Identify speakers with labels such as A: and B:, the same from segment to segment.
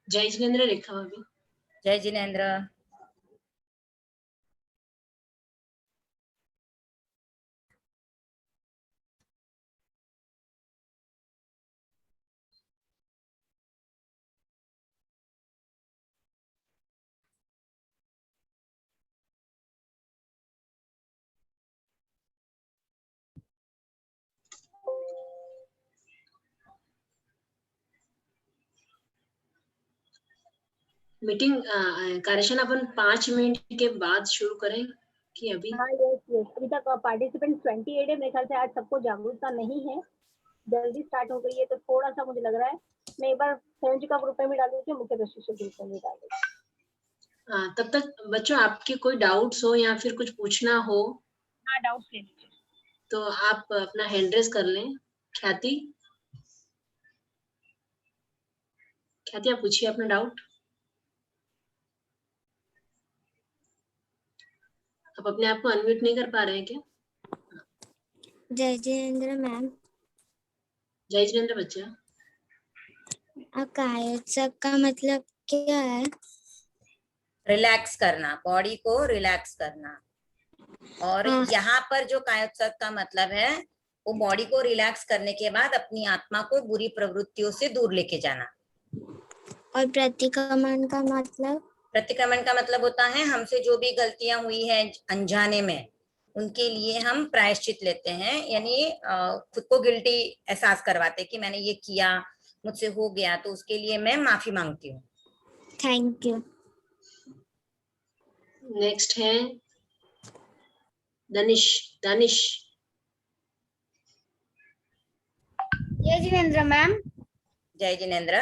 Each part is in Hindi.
A: जय जिनेन्द्र रेखा भाभी।
B: जय जिनेन्द्र।
A: मीटिंग कार्यशाला अपन 5 मिनट के बाद शुरू करें कि अभी?
C: हाँ यस यस, अभी तक पार्टिसिपेंट 28 है। मेरे ख्याल से आज सबको जागरूकता नहीं है, जल्दी स्टार्ट हो गई है, तो थोड़ा सा मुझे लग रहा है मैं एक बार सेवन जी का ग्रुप में भी डाल दूँ, मुख्य प्रशिक्षक ग्रुप में भी डाल दूँ।
A: तब तक बच्चों आपके कोई डाउट्स हो या फिर कुछ पूछना हो?
C: हाँ डाउट्स ले लीजिए
A: तो आप अपना हैंड रेज कर लें। ख्याति आप पूछिए अपना डाउट। आप अपने आप को अनम्यूट नहीं कर पा रहे हैं क्या?
D: जय जिनेन्द्र मैम।
A: जय जिनेन्द्र बच्चा।
D: कायोत्सव का मतलब क्या है?
B: रिलैक्स करना, बॉडी को रिलैक्स करना। और यहाँ पर जो कायोत्सव का मतलब है वो बॉडी को रिलैक्स करने के बाद अपनी आत्मा को बुरी प्रवृत्तियों से दूर लेके जाना।
D: और प्रतिक्रमण का मतलब?
B: प्रतिक्रमण का मतलब होता है हमसे जो भी गलतियां हुई है अनजाने में, उनके लिए हम प्रायश्चित लेते हैं, यानी खुद को गिल्टी एहसास करवाते कि मैंने ये किया, मुझसे हो गया, तो उसके लिए मैं माफी मांगती हूँ।
D: Thank you.
A: नेक्स्ट है दानिश।
E: जय जिनेन्द्र मैम।
B: जय जिनेन्द्र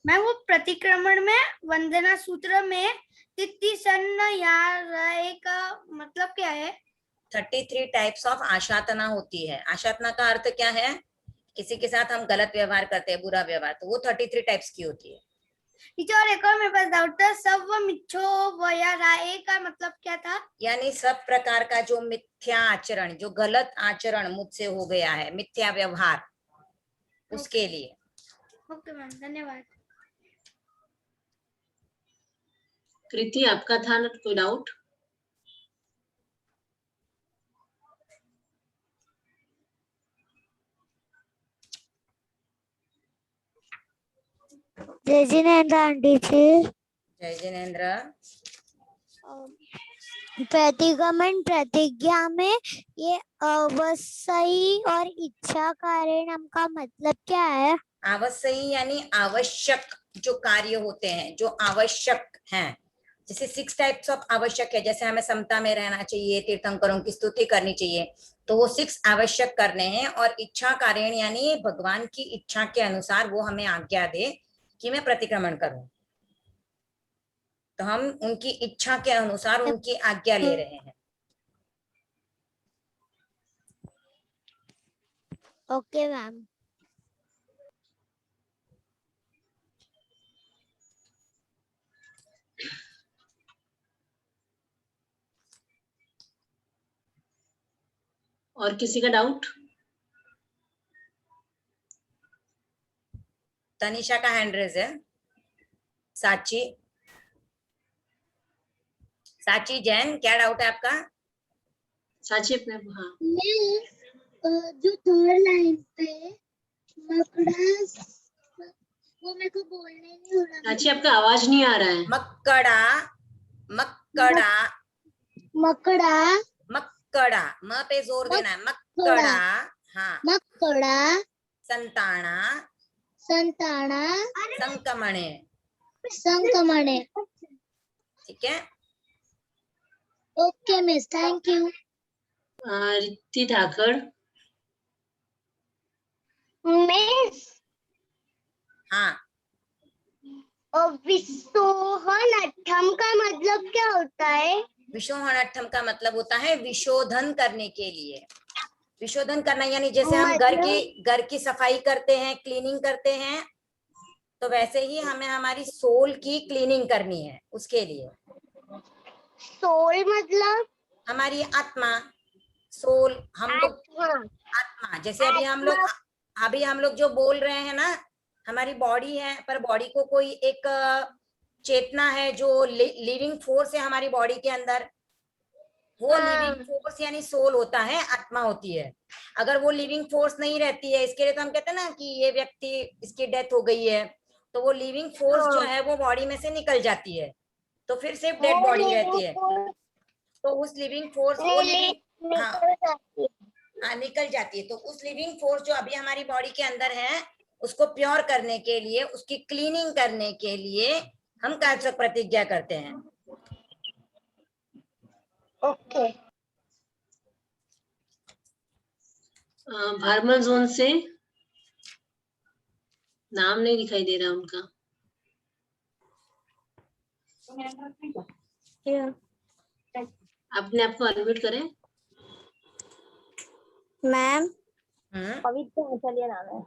E: मैम, वो प्रतिक्रमण में वंदना सूत्र में तिथि सन्न या रहे का मतलब क्या है?
B: 33 टाइप्स ऑफ आशातना होती है। आशातना का अर्थ क्या है? किसी के साथ हम गलत व्यवहार करते हैं, बुरा व्यवहार, तो वो 33 टाइप्स की होती है।
E: टीचर, और एक और मेरे पास डाउट था, सब मिच्छो वया राय का मतलब क्या था?
B: यानी सब प्रकार का जो मिथ्या आचरण, जो गलत आचरण मुझसे हो गया है, मिथ्या व्यवहार, उसके लिए।
E: ओके मैम, धन्यवाद।
A: कृति आपका था ना कोई डाउट?
D: जय जिनेन्द्र आंटी जी।
B: जय जिनेन्द्र।
D: प्रतिगमन प्रतिज्ञा में ये अवश्यी और इच्छा कारण का मतलब क्या है?
B: आवश्यक यानी आवश्यक जो कार्य होते हैं, जो आवश्यक हैं, जैसे 6 टाइप्स ऑफ आवश्यक है, जैसे हमें समता में रहना चाहिए, तीर्थंकरों की स्तुति करनी चाहिए, तो वो 6 आवश्यक करने हैं। और इच्छा कारण यानी भगवान की इच्छा के अनुसार वो हमें आज्ञा दे कि मैं प्रतिक्रमण करूं, तो हम उनकी इच्छा के अनुसार उनकी आज्ञा ले रहे हैं।
D: Okay ma'am.
A: और किसी का डाउट?
B: तनिषा का हैंड रेज है। साची जैन, क्या डाउट है आपका?
A: साची अपने, हाँ।
D: जो थर्ड लाइन पे मकड़ा, वो मेरे को बोलने नहीं हो रहा।
A: साची आपका आवाज नहीं आ रहा है।
B: मक्कड़ा म पे जोर देना है। मक्कड़ा, हाँ।
D: मकड़ा
B: संताना संकमणे, ठीक है।
D: Okay miss, thank you.
A: Riddhi Dhakad.
D: Miss,
B: हाँ,
D: विशोहनठम का मतलब क्या होता है?
B: विशोहनठम का मतलब होता है विशोधन करने के लिए। विशोधन करना यानी जैसे हम घर की सफाई करते हैं, क्लीनिंग करते हैं, तो वैसे ही हमें हमारी सोल की क्लीनिंग करनी है। उसके लिए
D: सोल मतलब
B: हमारी आत्मा, सोल, हम लोग आत्मा, जैसे अभी हम लोग जो बोल रहे हैं ना, हमारी बॉडी है, पर बॉडी को कोई एक चेतना है जो लिविंग फोर्स है हमारी बॉडी के अंदर, वो लिविंग फोर्स यानी सोल होता है, आत्मा होती है। अगर वो लिविंग फोर्स नहीं रहती है, इसके लिए तो हम कहते हैं ना कि ये व्यक्ति, इसकी डेथ हो गई है, तो वो लिविंग फोर्स जो है वो बॉडी में से निकल जाती है, तो फिर सिर्फ डेड बॉडी रहती है। तो उस लिविंग फोर्स को निकल जाती है, तो उस लिविंग फोर्स जो अभी हमारी बॉडी के अंदर है, उसको प्योर करने के लिए, उसकी क्लीनिंग करने के लिए हम कालचक्र प्रतिज्ञा करते हैं।
C: ओके।
A: भारमल जोन से नाम नहीं दिखाई दे रहा उनका। अपने आप को अनम्यूट करें।
D: मैम
C: पवित्र आचार्य नाम है।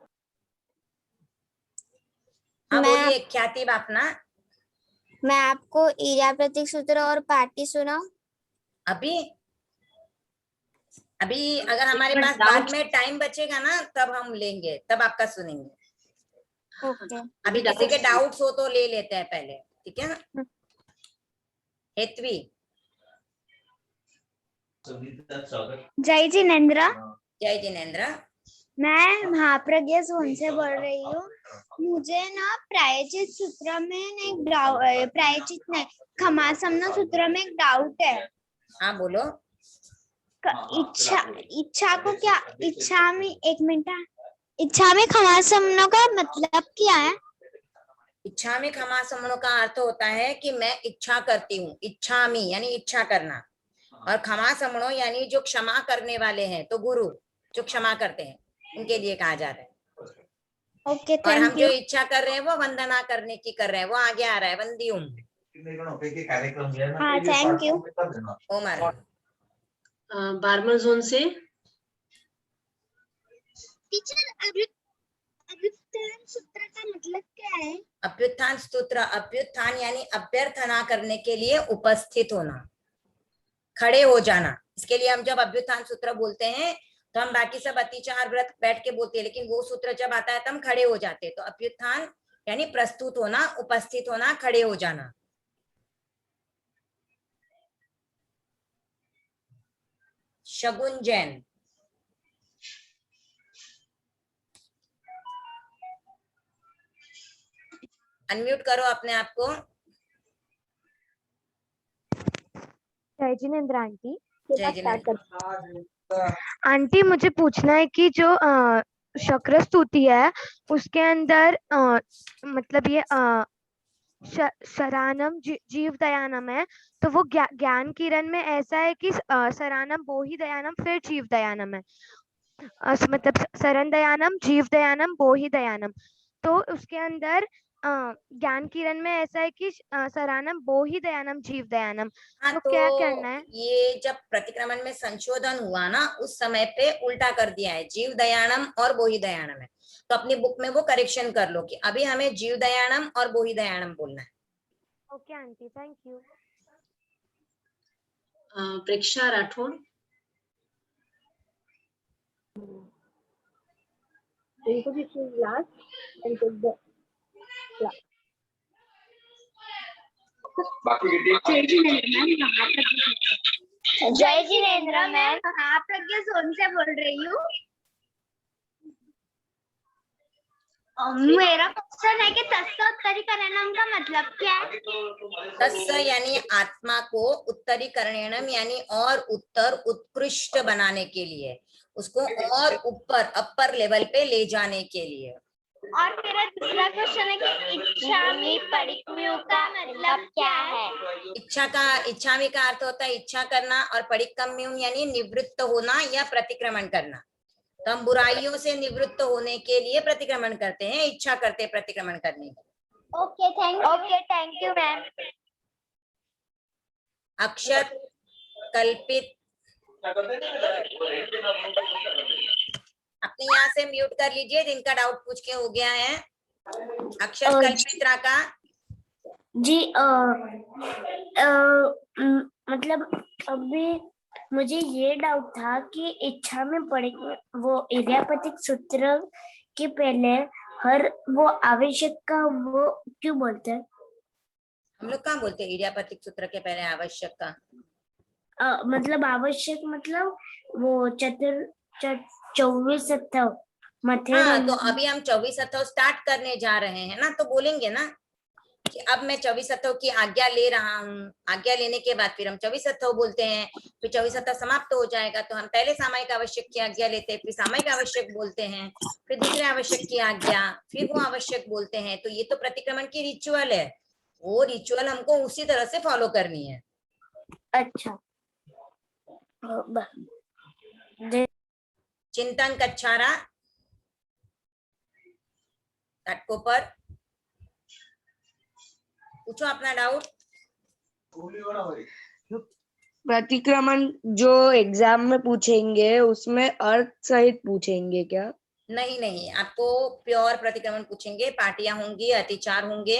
B: हाँ बोलिए ख्याति बापना।
D: मैं आपको ईर्या प्रतीक सूत्र और पाटी सुनाऊं?
B: अभी अगर हमारे पास बाद में टाइम बचेगा ना, तब हम लेंगे, तब आपका सुनेंगे।
D: ओके।
B: अभी किसी के डाउट्स हो तो ले लेते हैं पहले, ठीक है ना। हेतवी।
E: जय जिनेन्द्र।
B: जय जिनेन्द्र।
E: मैं महाप्रज्ञा जोन से बोल रही हूँ। मुझे ना प्रायचित सूत्र में प्रायचित नहीं, खमासमना सूत्र में एक डाउट है।
B: हाँ बोलो।
E: इच्छा को क्या, इच्छा में, एक मिनट, इच्छा में खमासमनों का मतलब क्या है?
B: इच्छा में खमासमनों का अर्थ होता है कि मैं इच्छा करती हूँ, इच्छामि यानी इच्छा करना, और खमासमनों यानी जो क्षमा करने वाले हैं, तो गुरु जो क्षमा करते हैं उनके लिए कहा जाता है।
E: ओके,
B: और हम
E: थैंक यू।
B: जो इच्छा कर रहे हैं वो वंदना करने की कर रहे हैं, वो आगे आ रहा है, वंदियुम।
E: हाँ, thank you.
B: Omar.
A: Bharmal zone से
D: टीचर अभ्युत्थान सूत्र का मतलब क्या है?
B: अभ्युत्थान सूत्र, अभ्युत्थान यानी अभ्यर्थना करने के लिए उपस्थित होना, खड़े हो जाना। इसके लिए हम जब अभ्युत्थान सूत्र बोलते हैं तो हम बाकी सब अतिचार व्रत बैठ के बोलते हैं, लेकिन वो सूत्र जब आता है तो हम खड़े हो जाते हैं। तो अभ्युत्थान यानी प्रस्तुत होना, उपस्थित होना, खड़े हो जाना। शगुन जैन। अनम्यूट करो अपने आप को।
F: जय जिनेन्द्र आंटी।
B: जय जिनेन्द्र।
F: आंटी मुझे पूछना है कि जो शक्र स्तुति है उसके अंदर मतलब ये सरानम जीव दयानम है, तो वो ज्ञान किरण में ऐसा है कि सरानम बोहि दयानम फिर जीव दयानम है, मतलब सरन दयानम जीव दयानम बोहि दयानम। तो उसके अंदर ज्ञान किरण में ऐसा है कि सरानम बोहि दयानम जीव दयानम।
B: हाँ,
F: तो क्या करना है?
B: ये जब प्रतिक्रमण में संशोधन हुआ ना, उस समय पे उल्टा कर दिया है, जीव दयानम और बोहि दयानम है। तो अपनी बुक में वो करेक्शन कर लो कि अभी हमें जीव दयानम और बोहि दयानम बोलना है।
F: Okay aunty, thank you.
A: Preksha Rathore.
E: जय जिनेन्द्र। मैं महाप्रज्ञा जोन से बोल रही हूँ। मेरा क्वेश्चन है कि तस्य उत्तरीकरणम का मतलब क्या है?
B: तस्य यानी आत्मा को, उत्तरीकरणम यानी और उत्तर, उत्कृष्ट बनाने के लिए, उसको और ऊपर, अपर लेवल पे ले जाने के लिए।
E: और मेरा दूसरा क्वेश्चन है कि इच्छामि परिक्म्यु का मतलब क्या है?
B: इच्छामि का अर्थ होता है इच्छा करना, और परिक्म्यु यानी निवृत्त होना या प्रतिक्रमण करना। तो हम बुराइयों से निवृत्त होने के लिए प्रतिक्रमण करते हैं, इच्छा करते हैं प्रतिक्रमण करने की।
E: Okay, thank you ma'am.
B: Akshat Kalpit, अपने यहाँ से म्यूट कर लीजिए जिनका डाउट पूछ के हो गया है। अक्षर कल्पित राका
G: जी। मतलब अभी मुझे ये डाउट था कि इच्छा में पढ़े वो इर्यापतिक सूत्र के पहले हर वो आवश्यक का वो क्यों बोलते हैं?
B: हम लोग कहाँ बोलते हैं इडियापतिक सूत्र के पहले आवश्यक का?
G: मतलब आवश्यक मतलब वो 24
B: हाँ, तो अभी हम 24 स्टार्ट करने जा रहे हैं ना, तो बोलेंगे ना कि अब मैं 24 की आज्ञा ले रहा हूँ। आज्ञा लेने के बाद फिर हम 24 बोलते हैं, फिर 24 समाप्त हो जाएगा तो हम पहले सामयिक आवश्यक की आज्ञा लेते हैं, फिर सामयिक आवश्यक बोलते हैं, फिर दूसरे आवश्यक की आज्ञा, फिर वो आवश्यक बोलते हैं। तो ये तो प्रतिक्रमण की रिचुअल है, वो रिचुअल हमको उसी तरह से फॉलो करनी है।
G: अच्छा।
B: चिंतन कच्छारा पर पूछो अपना डाउट।
H: प्रतिक्रमण जो एग्जाम में पूछेंगे उसमें अर्थ सहित पूछेंगे क्या?
B: नहीं नहीं, आपको प्योर प्रतिक्रमण पूछेंगे। पाटियां होंगी, अतिचार होंगे,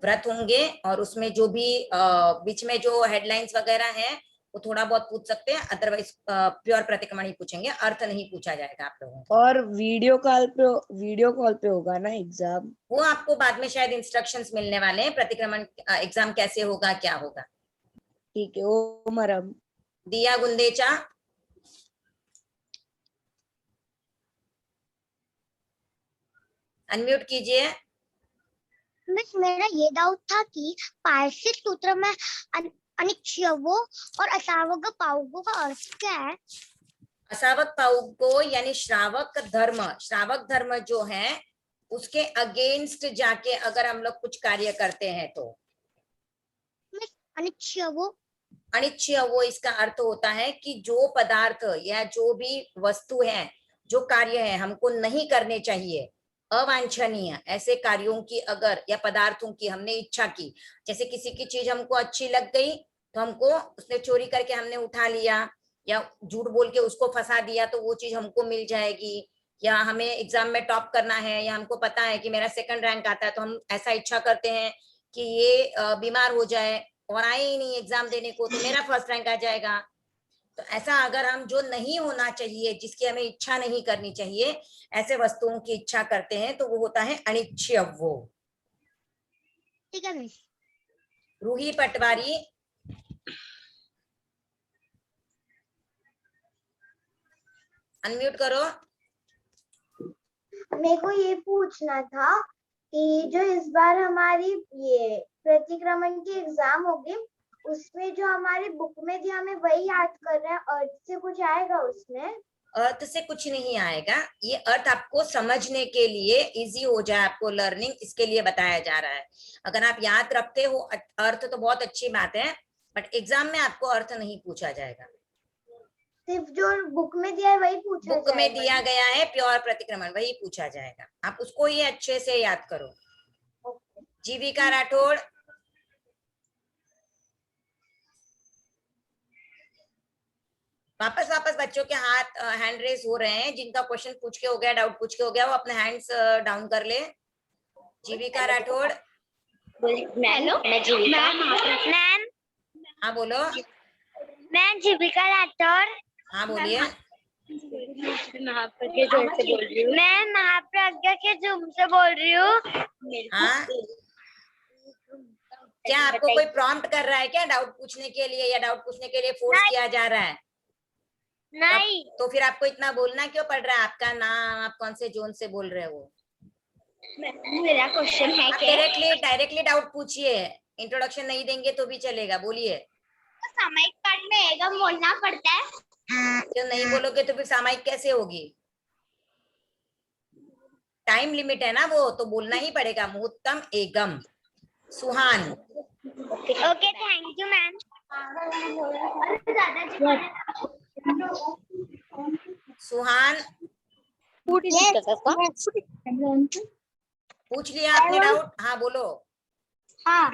B: व्रत होंगे, और उसमें जो भी बीच में जो हेडलाइंस वगैरह है वो थोड़ा बहुत पूछ सकते हैं, अदरवाइज प्योर प्रतिक्रमण ही पूछेंगे, अर्थ नहीं पूछा जाएगा आप लोगों को।
H: और वीडियो कॉल पे होगा ना एग्जाम?
B: वो आपको बाद में शायद इंस्ट्रक्शंस मिलने वाले हैं, प्रतिक्रमण एग्जाम कैसे होगा, क्या होगा।
H: ठीक है। ओ मरम
B: दिया गुंदेचा, अनम्यूट कीजिए।
D: मिस मेरा ये डाउट था कि पारसिक सूत्र में अनिच्छवो और असावग पावगो का अर्थ क्या है?
B: असावक पाउको यानी श्रावक धर्म, श्रावक धर्म जो है उसके अगेंस्ट जाके अगर हम लोग कुछ कार्य करते हैं तो
D: अनिच्छवो।
B: अनिच्छय वो इसका अर्थ होता है कि जो पदार्थ या जो भी वस्तु है, जो कार्य है हमको नहीं करने चाहिए, अवांछनीय ऐसे कार्यों की अगर या पदार्थों की हमने इच्छा की, जैसे किसी की चीज हमको अच्छी लग गई तो हमको उसने चोरी करके हमने उठा लिया या झूठ बोल के उसको फंसा दिया तो वो चीज हमको मिल जाएगी, या हमें एग्जाम में टॉप करना है या हमको पता है कि मेरा 2nd रैंक आता है तो हम ऐसा इच्छा करते हैं कि ये बीमार हो जाए और आए ही नहीं एग्जाम देने को तो मेरा 1st रैंक आ जाएगा। तो ऐसा अगर हम जो नहीं होना चाहिए, जिसकी हमें इच्छा नहीं करनी चाहिए, ऐसे वस्तुओं की इच्छा करते हैं तो वो होता है अनिच्छय वो।
D: ठीक है मिस।
B: रूही पटवारी, अनम्यूट करो।
E: मेरे को ये पूछना था कि जो इस बार हमारी ये प्रतिक्रमण की एग्जाम होगी उसमें जो हमारी बुक में दिया हमें वही याद कर रहे हैं, अर्थ से कुछ आएगा उसमें?
B: अर्थ से कुछ नहीं आएगा, ये अर्थ आपको समझने के लिए इजी हो जाए, आपको लर्निंग इसके लिए बताया जा रहा है। अगर आप याद रखते हो अर्थ तो बहुत अच्छी बात है, बट एग्जाम में आपको अर्थ नहीं पूछा जाएगा।
E: सिर्फ जो बुक में दिया है वही पूछा
B: बुक में दिया गया है प्योर प्रतिक्रमण, वही पूछा जाएगा, आप उसको ही अच्छे से याद करो। जीविका राठौड़, वापस बच्चों के हाथ हैंड रेस हो रहे हैं, जिनका क्वेश्चन पूछ के हो गया, डाउट पूछ के हो गया, वो अपने हैंड्स डाउन कर ले। जीविका राठौड़।
E: Hello ma'am.
B: हाँ बोलो।
E: मैं जीविका राठौर।
B: हाँ बोलिए।
E: मैं महाप्रज्ञा के जूम से बोल रही हूँ।
B: हाँ, क्या आपको कोई प्रॉम्प्ट कर रहा है क्या डाउट पूछने के लिए, या डाउट पूछने के लिए फोर्स किया जा रहा है?
E: नहीं।
B: तो फिर आपको इतना बोलना क्यों पड़ रहा है? आपका नाम, आप कौन से जोन से बोल रहे हो?
E: मेरा क्वेश्चन है कि
B: डायरेक्टली डाउट पूछिए, इंट्रोडक्शन नहीं देंगे तो भी चलेगा, बोलिए।
E: तो सामयिक पाठ में एगम बोलना पड़ता है?
B: क्यों नहीं बोलोगे तो फिर सामयिक कैसे होगी? टाइम लिमिट है ना वो, तो बोलना ही पड़ेगा। मुहूर्तम एगम। Suhan.
E: Okay, thank you ma'am.
B: Suhan पूछ लिया आपने डाउट? हाँ बोलो।
E: हाँ,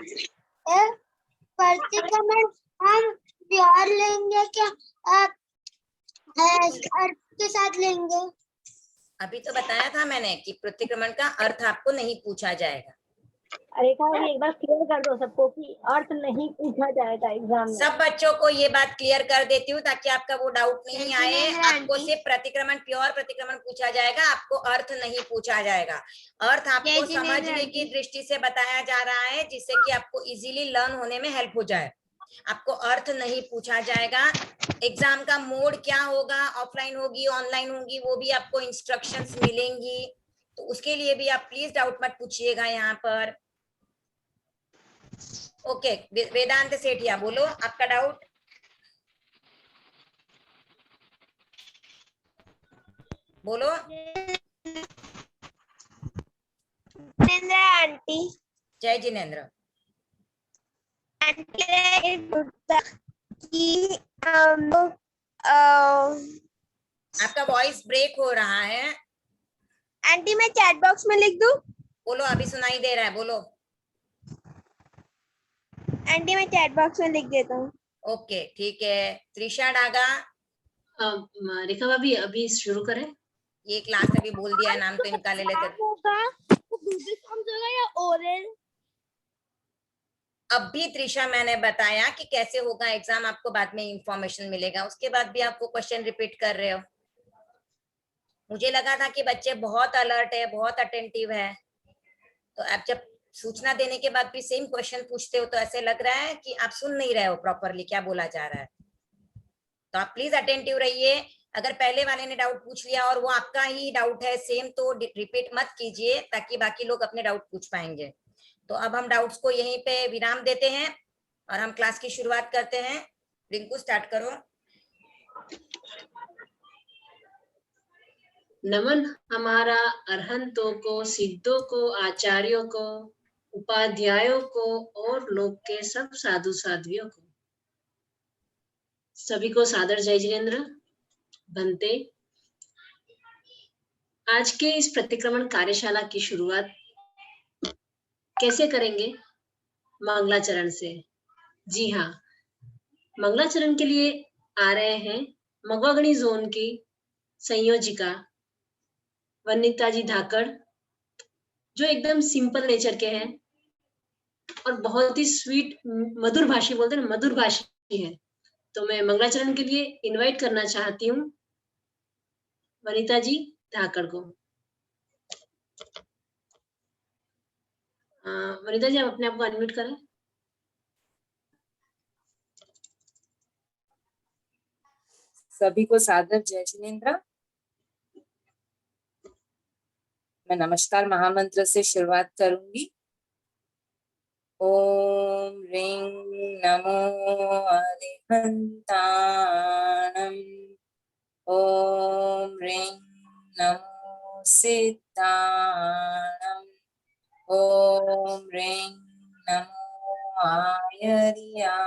E: प्रतिक्रमण हम प्योर लेंगे क्या अर्थ के साथ लेंगे?
B: अभी तो बताया था मैंने कि प्रतिक्रमण का अर्थ आपको नहीं पूछा जाएगा।
C: रेखा भी एक बार क्लियर कर दो सबको कि अर्थ नहीं पूछा जाएगा एग्जाम में।
B: सब बच्चों को ये बात क्लियर कर देती हूँ ताकि आपका वो डाउट नहीं
D: जय
B: आए।
D: जिनेंद्र
B: आपको
D: आंटी।
B: सिर्फ प्रतिक्रमण, प्योर प्रतिक्रमण पूछा जाएगा, आपको अर्थ नहीं पूछा जाएगा। अर्थ आपको
D: जय जिनेंद्र
B: समझने की
D: आंटी।
B: दृष्टि से बताया जा रहा है जिससे कि आपको इजीली लर्न होने में हेल्प हो जाए। आपको अर्थ नहीं पूछा जाएगा। एग्जाम का मोड क्या होगा, ऑफलाइन होगी ऑनलाइन होगी, वो भी आपको इंस्ट्रक्शंस मिलेंगी, तो उसके लिए भी आप प्लीज डाउट मत पूछिएगा यहाँ पर। ओके, वेदांत सेठिया बोलो आपका डाउट। बोलो।
D: जिनेंद्र आंटी।
B: जय जिनेंद्र। आपका वॉइस ब्रेक हो रहा है।
D: आंटी मैं चैट बॉक्स में लिख दूं?
B: बोलो, अभी सुनाई दे रहा है, बोलो।
D: आंटी मैं चैट बॉक्स में लिख देता हूँ।
B: ओके ठीक है। त्रिशा डागा।
A: रेखा भाभी अभी शुरू करें।
B: ये क्लास अभी बोल दिया है नाम, तो इनका ले लेते।
D: या ओरल?
B: अब भी त्रिशा मैंने बताया कि कैसे होगा एग्जाम, आपको बाद में इंफॉर्मेशन मिलेगा, उसके बाद भी आप वो क्वेश्चन रिपीट कर रहे हो। मुझे लगा था कि बच्चे बहुत अलर्ट है, बहुत अटेंटिव है, तो आप जब सूचना देने के बाद भी सेम क्वेश्चन पूछते हो तो ऐसे लग रहा है कि आप सुन नहीं रहे हो प्रॉपरली क्या बोला जा रहा है। तो आप प्लीज अटेंटिव रहिए। अगर पहले वाले ने डाउट पूछ लिया और वो आपका ही डाउट है सेम, तो रिपीट मत कीजिए ताकि बाकी लोग अपने डाउट पूछ पाएंगे। तो अब हम डाउट्स को यहीं पे विराम देते हैं और हम क्लास की शुरुआत करते हैं। रिंकू स्टार्ट करो।
A: नमन हमारा अरहंतों को, सिद्धों को, आचार्यों को, उपाध्यायों को और लोक के सब साधु साध्वियों को। सभी को सादर जय जिनेंद्र। बनते आज के इस प्रतिक्रमण कार्यशाला की शुरुआत कैसे करेंगे? मंगलाचरण से। जी हाँ, मंगलाचरण के लिए आ रहे हैं मगवागणी जोन की संयोजिका वनिता जी धाकड़, जो एकदम सिंपल नेचर के हैं और बहुत ही स्वीट मधुर भाषी, बोलते हैं ना, मधुर भाषी है। तो मैं मंगलाचरण के लिए इनवाइट करना चाहती हूँ वनिता जी धाकड़ को। वनिता जी, आप अपने आप को अनम्यूट करें।
I: सभी को सादर जय जिनेंद्र। मैं नमस्कार महामंत्र से शुरुआत करूंगी। ओम ह्रीं नमो अरिहंताणं। ओम ह्रीं नमो सिद्धाणं। ओम ह्रीं नमो आयर्याणं।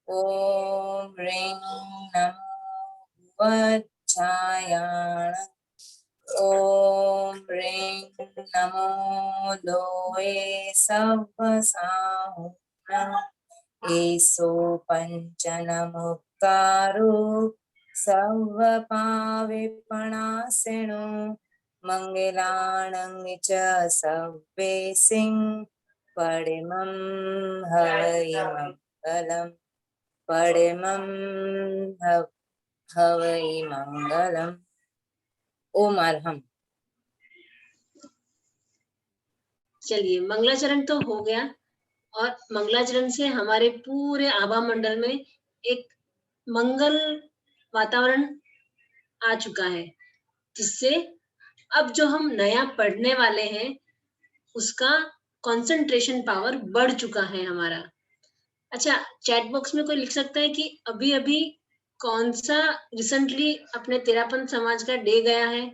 I: ओम ह्रीं नमो वज्रायाणं। ओम ह्रीं नमो लोए सवसाहुणं। एसो पंचनमुक्तारो सर्वपाविपणासिनो। मंगलानं च सव्वेसिं पडिमं हवै मंगलम्। पडिमं हवै मंगलम्। ओम अरहम।
A: चलिए, मंगलाचरण तो हो गया और मंगलाचरण से हमारे पूरे आभा मंडल में एक मंगल वातावरण आ चुका है, जिससे अब जो हम नया पढ़ने वाले हैं उसका कंसंट्रेशन पावर बढ़ चुका है हमारा। अच्छा, चैट बॉक्स में कोई लिख सकता है कि अभी अभी कौन सा रिसेंटली अपने तेरापंथ समाज का डे गया है?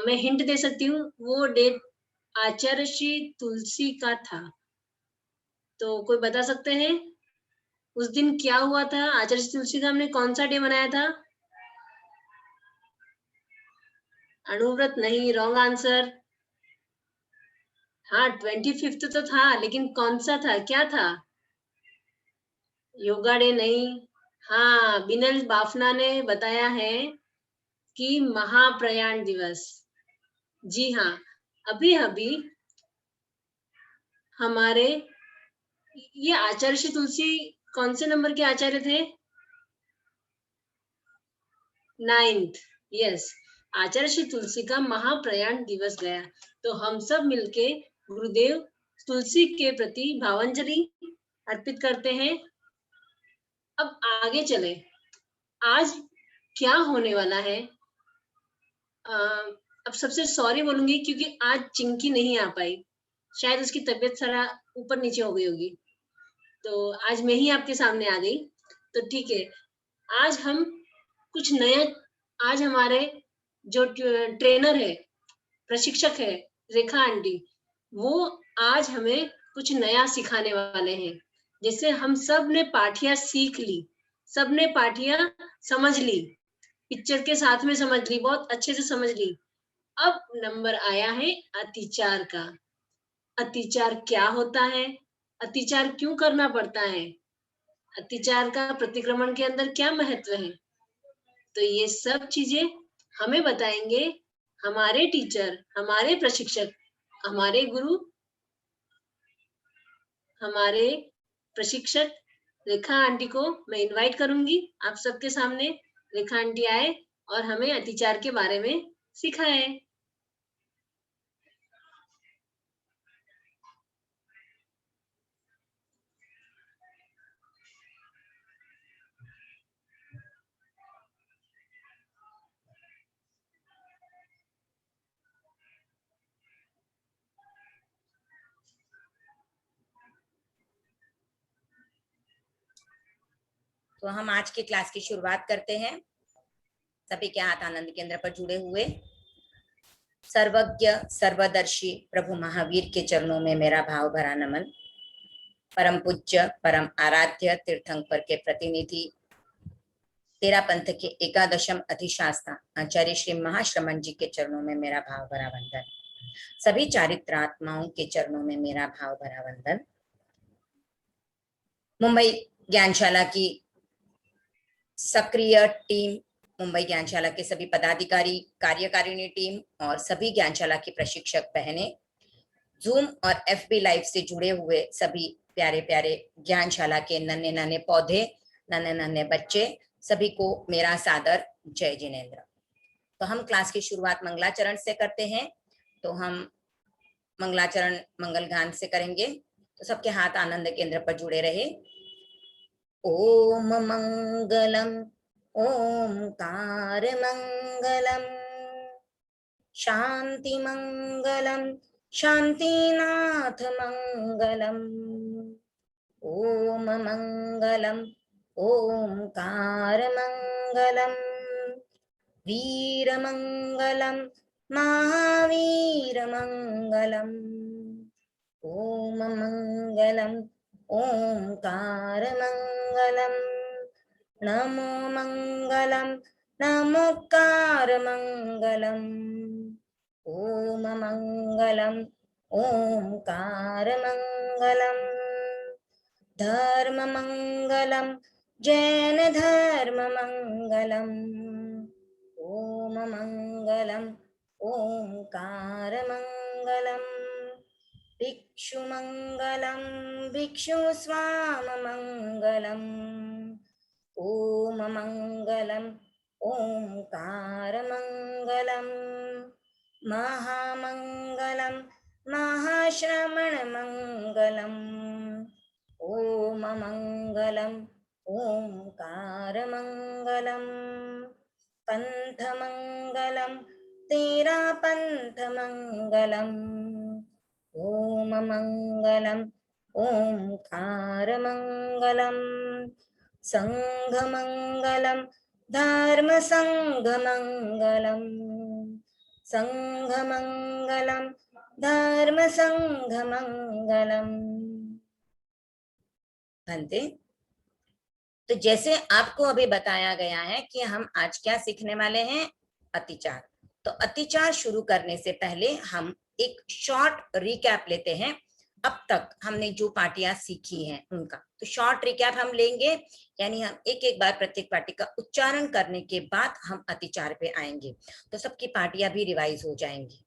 A: मैं हिंट दे सकती हूँ, वो डे आचार्य श्री तुलसी का था। तो कोई बता सकते हैं उस दिन क्या हुआ था? आचार्य श्री तुलसी का हमने कौन सा डे मनाया था? अणुव्रत नहीं, रॉन्ग आंसर। हाँ, 25th तो था, लेकिन कौन सा था, क्या था? योगा डे नहीं। हाँ, बिनल बाफना ने बताया है कि महाप्रयाण दिवस। जी हाँ, अभी अभी हमारे ये आचार्य श्री तुलसी कौन से नंबर के आचार्य थे? 9th। यस, आचार्य श्री तुलसी का महाप्रयाण दिवस गया, तो हम सब मिलके गुरुदेव तुलसी के प्रति भावांजलि अर्पित करते हैं। अब आगे चले, आज क्या होने वाला है? अब सबसे सॉरी बोलूंगी क्योंकि आज चिंकी नहीं आ पाई, शायद उसकी तबीयत थोड़ा ऊपर नीचे हो गई होगी, तो आज मैं ही आपके सामने आ गई। तो ठीक है, आज हम कुछ नया, आज हमारे जो ट्रेनर है, प्रशिक्षक है रेखा आंटी, वो आज हमें कुछ नया सिखाने वाले हैं। जैसे हम सब ने पाठियां सीख ली, सब ने पाठियां समझ ली, पिक्चर के साथ में समझ ली, बहुत अच्छे से समझ ली। अब नंबर आया है अतिचार का। अतिचार क्या होता है? अतिचार क्यों करना पड़ता है? अतिचार का प्रतिक्रमण के अंदर क्या महत्व है? तो ये सब चीजें हमें बताएंगे हमारे टीचर, हमारे प्रशिक्षक, हमारे गुरु, हमारे प्रशिक्षक रेखा आंटी को मैं इनवाइट करूंगी आप सबके सामने। रेखा आंटी आए और हमें अतिचार के बारे में सिखाए।
B: तो हम आज की क्लास की शुरुआत करते हैं। सभी के हाथ आनंद केंद्र पर जुड़े हुए। सर्वज्ञ सर्वदर्शी प्रभु महावीर के चरणों में मेरा भाव भरा नमन। परम पूज्य परम आराध्य तीर्थंकर के प्रतिनिधि, तेरा पंथ के एकादशम अधिशास्ता आचार्य श्री महाश्रमण जी के चरणों में मेरा भाव भरा वंदन। सभी चारित्रात्माओं के चरणों में मेरा भाव भरा वंदन। मुंबई ज्ञानशाला की सक्रिय टीम, मुंबई ज्ञानशाला के सभी पदाधिकारी, कार्यकारिणी टीम और सभी ज्ञानशाला की प्रशिक्षक बहनें, जूम और FB लाइव से जुड़े हुए सभी प्यारे प्यारे ज्ञानशाला के नन्हे नन्हे पौधे, नन्हे नन्हे बच्चे, सभी को मेरा सादर जय जिनेन्द्र। तो हम क्लास की शुरुआत मंगलाचरण से करते हैं। तो हम मंगलाचरण मंगल गान से करेंगे। तो सबके हाथ आनंद केंद्र पर जुड़े रहे। ओम मंगलम ओंकार मंगलम, शांति मंगलम शांतिनाथ मंगलम। ओम मंगलम ओंकार मंगलम, वीर मंगलम महावीर मंगलम। ओम मंगलम ओंकार मंगलम, नमो मंगलम नमोकार मंगलम। ओम मंगलम ओंकार मंगलम, धर्म मंगलम जैन धर्म मंगलम। ओम मंगलम ओंकार मंगलम, भिक्षु मंगलम भिक्षु स्वाम मंगलम। ओम मंगलम ओंकार मंगलम, महामंगलम महाश्रमण मंगलम। ओम मंगलम ओंकार मंगलम, पंथ मंगलम तेरा पंथ मंगलम। ओम मंगलम ओंकार मंगलम, संघ मंगलम धर्म संघ मंगलम। संघ मंगलम धर्म संघ मंगलम। भंते, तो जैसे आपको अभी बताया गया है कि हम आज क्या सीखने वाले हैं, अतिचार। तो अतिचार शुरू करने से पहले हम एक शॉर्ट रिकैप लेते हैं। अब तक हमने जो पाठियां सीखी हैं उनका तो शॉर्ट रिकैप हम लेंगे, यानी हम एक एक बार प्रत्येक पाठी का उच्चारण करने के बाद हम अतिचार पे आएंगे, तो सबकी पाठियां भी रिवाइज हो जाएंगी।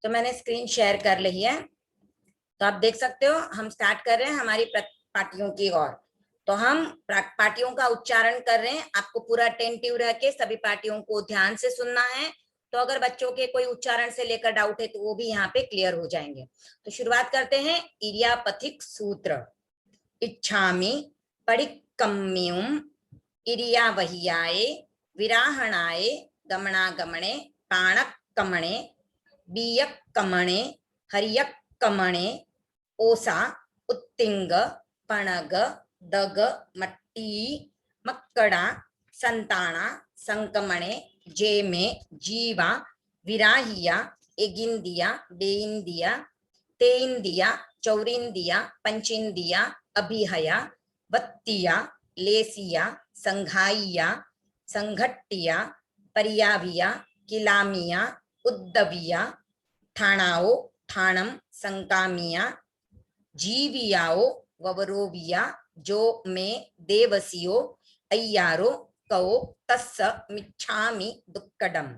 B: तो मैंने स्क्रीन शेयर कर ली है, तो आप देख सकते हो हम स्टार्ट कर रहे हैं हमारी पार्टियों की ओर। तो हम पार्टियों का उच्चारण कर रहे हैं, आपको पूरा अटेंटिव रह के सभी पार्टियों को ध्यान से सुनना है। तो अगर बच्चों के कोई उच्चारण से लेकर डाउट है तो वो भी यहाँ पे क्लियर हो जाएंगे। तो शुरुआत करते हैं। इरियापथिक सूत्र। इच्छामि परिकम्युम इरियावहियाये विराहणाय गमनागमने पाणकमणे बीयकमणे हरियकमणे ओसा उत्तिंग पणग दग मट्टी मक्कड़ा संताना संकमणे जेमे जीवा विराहिया एगिंदिया बेइंदिया तेइंदिया चौरिंदिया पंचिंदिया अभिहया वत्तिया लेसिया संघाइया संघट्टिया परियाभिया किलामिया उद्दविया ठाणाओ ठाणम संकामिया जीवियाओ ववरोविया जो में देवसियो अय्यारो कौ तस्स मिच्छामि दुक्कडम।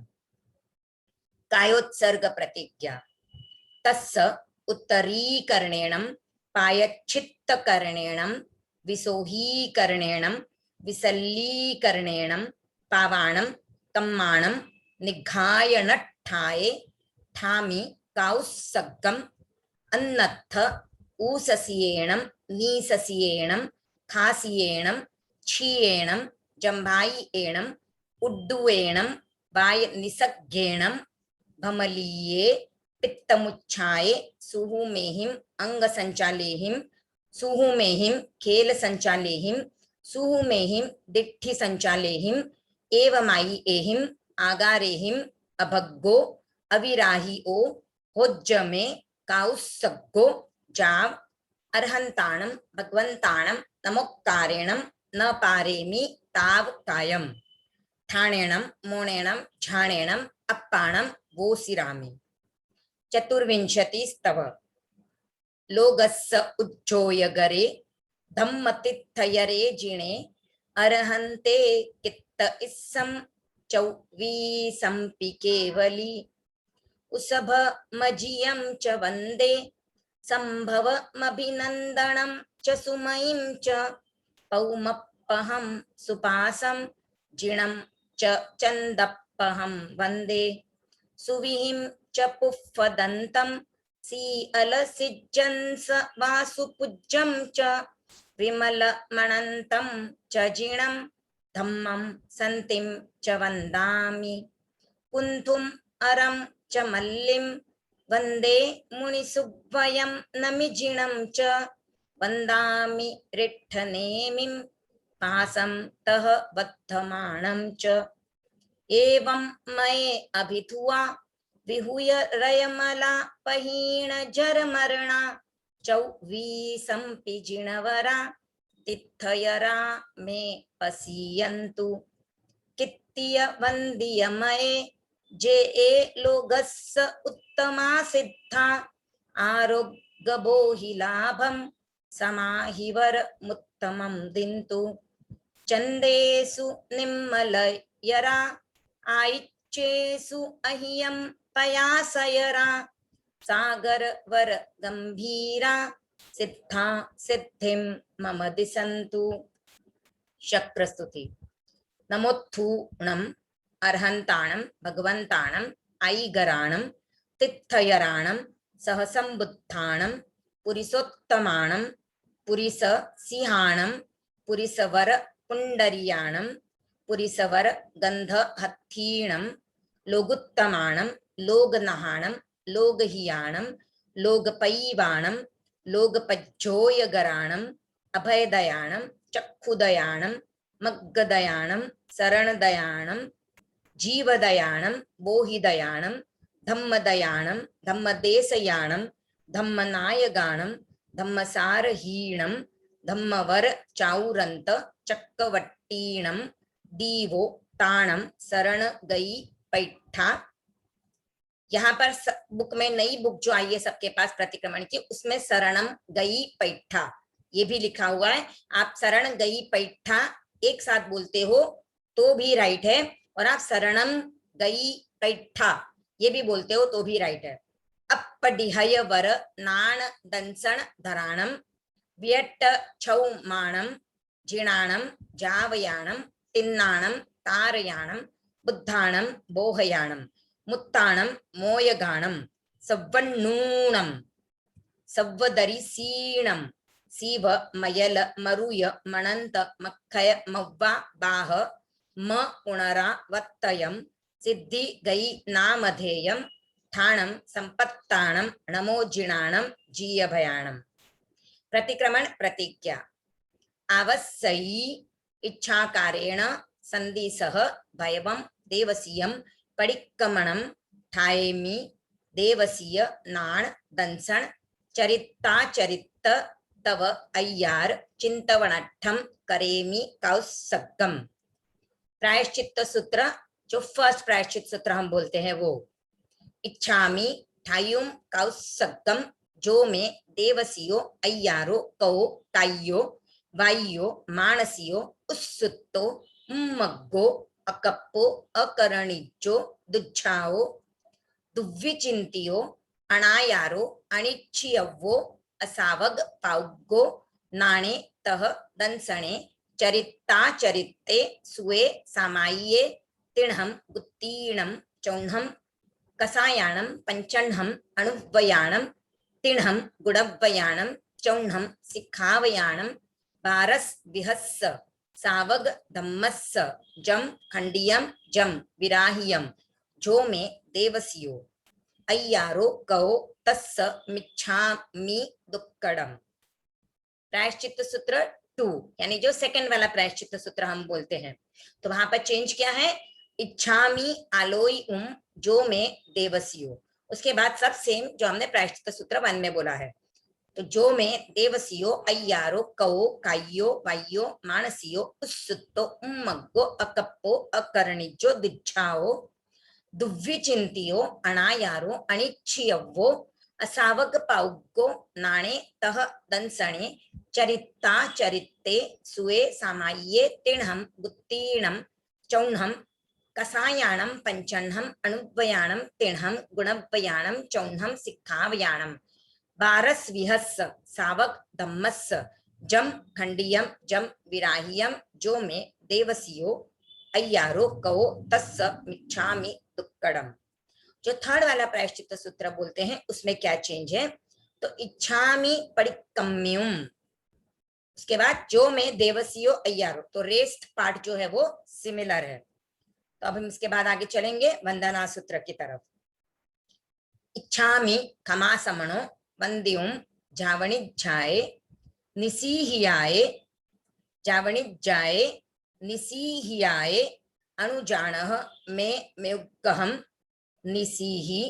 B: कायोत्सर्ग प्रतिज्ञा। तस्स उत्तरीकरणेणं पायच्छित्तकरणेणं विसोहीकरणेणं विसल्लीकरणेणं पावाणं कम्माणं निघायनट्ठाये ठामि काउस्सग्गम् अन्नत्थ ऊससियेणं नीससियेणं खासियेणं क्षीयेणं जम्भायियेणं उड्डुवेणं वाय निसग्गेणं भमलीये पित्तमुच्छाये सुहुमेहिं अंगसंचालेहिं सुहुमेहिं खेल संचालेहिं सुहुमेहिं दिट्ठि संचालेहिं एवमायि एहिं आगारेहिं अभग्गो अविराहिओ होज्जमे काउस्सग्गो जाव अर्हन्ताणं भगवन्ताणं नमोक्कारेणं न पारेमि ताव कायम् ठाणेणं मोणेणं झाणेणं अप्पाणं वोसिरामि। चतुर्विंशतिस्तव। लोगस्स उज्जोयगरे धम्मतित्थयरे जिणे अर्हन्ते कित्त इस्सं चौवीसंपि केवली उसभ मजीयं च वन्दे संभवमभिनन्दनं च सुमयिं च पौमप्पहं सुपासं जिणं च चन्दप्पहं वन्दे सुविहिं च पुफ्फदन्तं सीअलसिज्जंस वासुपूज्यं च विमलमणन्तं च जिणं धम्मं सन्तिं च वन्दामि कुन्थुम् अरं च मल्लिं वन्दे मुनिसुव्वयं नमिजिणं च वन्दामि रिट्ठनेमिं पासं तः बद्धमाणं च एवं मये अभिधुआ विहुय रयमला पहीण जरमरणा चौवीसंपि जिणवरा तित्थयरा मे पसीयन्तु कित्तिय वन्दिय मये जे ए लोगस्स उत्तमा सिद्धा आरोग्यबोहि लाभं समाहिवर मुत्तमं दिन्तु चन्देषु निम्मलयरा आयिच्चेषु अह्यं पयासयरा सागरवर गंभीरा सिद्धा सिद्धिं मम दिशन्तु। शक्प्रस्तुति। नमोत्थूणम् अर्हन्ताणं भगवन्ताणं ऐगराणं तित्थयराणं सहसंबुद्धाणं पुरिसोत्तमाणं पुरिस सिंहाणं पुरिसवर पुंडरीयाणं पुरिसवर गंधहत्थीणं लोगुत्तमाणं लोगनहाणं लोगहियाणं लोगपैवाणं लोगपज्जोयगराणं अभयदयाणं चक्षुदयाणं मग्गदयाणं शरणदयाणं जीवदयाणं बोहिदयाणं धम्मदयाणं धम्मदेशयाणं धम्मनायगाणं धम्मसारहीणं धम्मवर चाउरंत चक्कवट्टीणं दीवो ताणं शरण गई पैठा। यहाँ पर बुक में नई बुक जो आई है सबके पास प्रतिक्रमण की, उसमें शरणम गई पैठा ये भी लिखा हुआ है। आप शरण गई पैठा एक साथ बोलते हो तो भी राइट है, और आप शरणम गई पैठा ये भी बोलते हो तो भी राइट है। अपडिहय वर नाण दंसण धराणम व्यट छौमाणम जीर्णाणम जावयाणम तिन्नाणम तारयाणम बुद्धाणम बोहयाणम मुत्ताणम मोयगाणम सव्वन्नूणम सव्वदरिसीणम सीव मयल मरुय मणंत मक्खय मव्वा बाह म उणरा वत्तयम सिद्धि गई नामधेयम ठाणम संपत्ताणम नमोजिणाणम जीयभयाणम। प्रतिक्रमण प्रतिज्ञा। आवस्यई इच्छाकारेण संधिसह भयवम देवसीयम पडिक्कमणम ठायेमि देवसीय नाण दंसण चरित्ताचरित्त तव अय्यार चिंतवनठम करेमि कौसक्कम। प्रायश्चित्त सूत्र, जो फर्स्ट प्रायश्चित सूत्र हम बोलते हैं वो, इच्छामि ठायुम कौसक्कम, जो में देवसियो अय्यारो कौ कायो वायो मानसियो उत्सुत्तो उम्मग्गो अकप्पो अकरणिज्जो दुच्छाओ दुव्विचिंतियो अनायारो अनिच्छियव्वो असावग पाउग्गो नाणे तह दंसणे चरित्ताचरित्ते सुए सामाय्ये तिण्हम गुत्तीणम चौण्हम कसायाणम पंचण्हम अणुव्वयाणम तिण्हम गुडव्वयाणम चौण्हम सिखावयाणम बारस विहस्स सावग धम्मस्स जम खंडियम जम विराहियम, जो में देवसियो अय्यारो कहो तस्स मिच्छामि दुक्कडम। प्रायश्चित्त सूत्र 2, यानी जो सेकंड वाला प्रायश्चित्त सूत्र हम बोलते हैं, तो वहां पर चेंज क्या है, इच्छामि आलोई जो में देवसियो, उसके बाद सब सेम जो हमने प्रायश्चित्त सूत्र 1 में बोला है। तो जो में देवसियो अय्यारो कहो कायो वायो मानसियो उत्सुत्तो उम्मग्गो अकप्पो अकरणिज्जो दुच्छाओ दुव्विचिंतियो अनायारो अनिच्छियव्वो असावग पाउग्गो नाणे तह दंसणे चरित्ताचरित्ते सुए सामाय्ये तिण्हम गुत्तीणम चौण्हम कसायाणम पंचण्हम अणुव्वयाणम तिण्हम गुणव्वयाणम चौण्हम सिखावयाणम बारस विहस्स सावक धम्मस्स जम खंडियम जम विराहियम, जो में देवसियो अय्यारो कहो तस्स मिच्छामि दुक्कडम। जो थर्ड वाला प्रायश्चित्त सूत्र बोलते हैं उसमें क्या चेंज है, तो इच्छामि पडिक्कम्युम, उसके बाद जो में देवसियो अय्यारो, तो रेस्ट पार्ट जो है वो सिमिलर है। तो अब हम इसके बाद आगे चलेंगे वंदना सूत्र की तरफ। इच्छामि खमासमणो वंद्युम जावणिज्जाये निसीहियाये जावणिज्जाये निसीहियाये अनुजानः मे मेउक्कहम निसीहि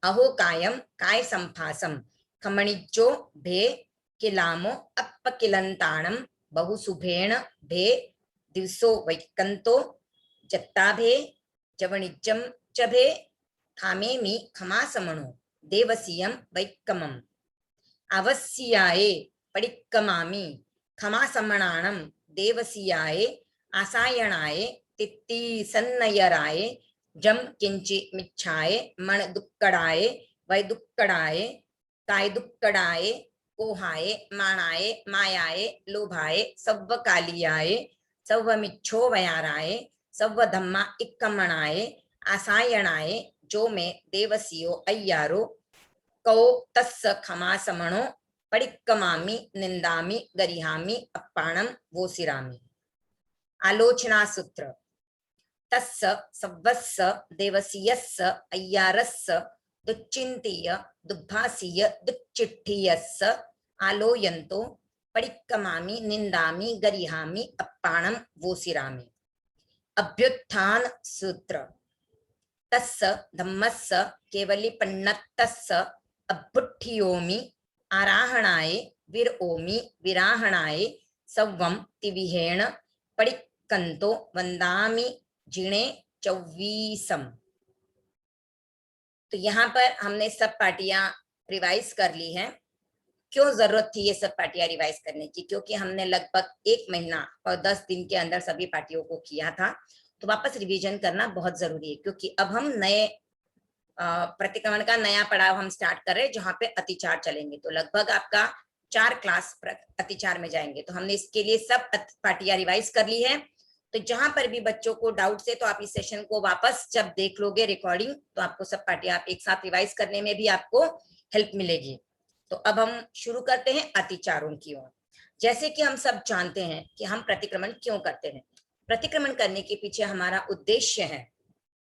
B: अहोकायम काय संफासम खमणिज्जो भे किलामो अपकिलंताणम बहुसुभेण भे दिवसो वैकंतो जत्ताभे जवणिज्जम च भे खामेमि खमासमणो देवसीयम वैक्कमम अवस्याये पडिक्कमामि खमासमणाणम देवसीयाये आसायणाये तित्ती सन्नयराये जम किंचि मिच्छाये मण दुक्कड़ाये वै दुक्कड़ाये काय दुक्कड़ाये कोहाये माणाये मायाये लोभाये सव्व कालियाये सव्व मिच्छो वयाराये सव्व धम्मा इक्कमणाये आसायणाये, जो में देवसियो अय्यारो कौ तस्स खमासमणो पडिक्कमामि निंदामि गरिहामि अप्पाणम वोसिरामि। आलोचना सूत्र। तस्स सव्वस्स देवसीयस्स अय्यारस्स दुच्चिंतीय दुभासीय दुच्चिट्ठीयस्स आलोयन्तो पडिक्कमामि निंदामि गरिहामि अप्पाणम वोसिरामि। अभ्युत्थान सूत्र। तस्स धम्मस्स केवलिपन्नतस्स अभ्युत्थियोमि आराहणाये विरओमि विराहणाये सव्वम तिविहेण पडिक्कन्तो वंदामि जिणे चौवीसम। तो यहाँ पर हमने सब पार्टियां रिवाइज कर ली हैं। क्यों जरूरत थी ये सब पार्टियां रिवाइज करने की, क्योंकि हमने लगभग 1 महीना और 10 दिन के अंदर सभी पार्टियों को किया था, तो वापस रिवीजन करना बहुत जरूरी है, क्योंकि अब हम नए प्रतिक्रमण का नया पड़ाव हम स्टार्ट कर रहे हैं जहाँ पे अतिचार चलेंगे। तो लगभग आपका 4 क्लास अतिचार में जाएंगे। तो हमने इसके लिए सब पार्टियां रिवाइज कर ली है। तो जहां पर भी बच्चों को डाउट है तो आप इस सेशन को वापस जब देख लोगे रिकॉर्डिंग तो आपको सब पार्टियां आप एक साथ रिवाइज करने में भी आपको हेल्प मिलेगी। तो अब हम शुरू करते हैं अतिचारों की ओर। जैसे कि हम सब जानते हैं कि हम प्रतिक्रमण क्यों करते हैं। प्रतिक्रमण करने के पीछे हमारा उद्देश्य है,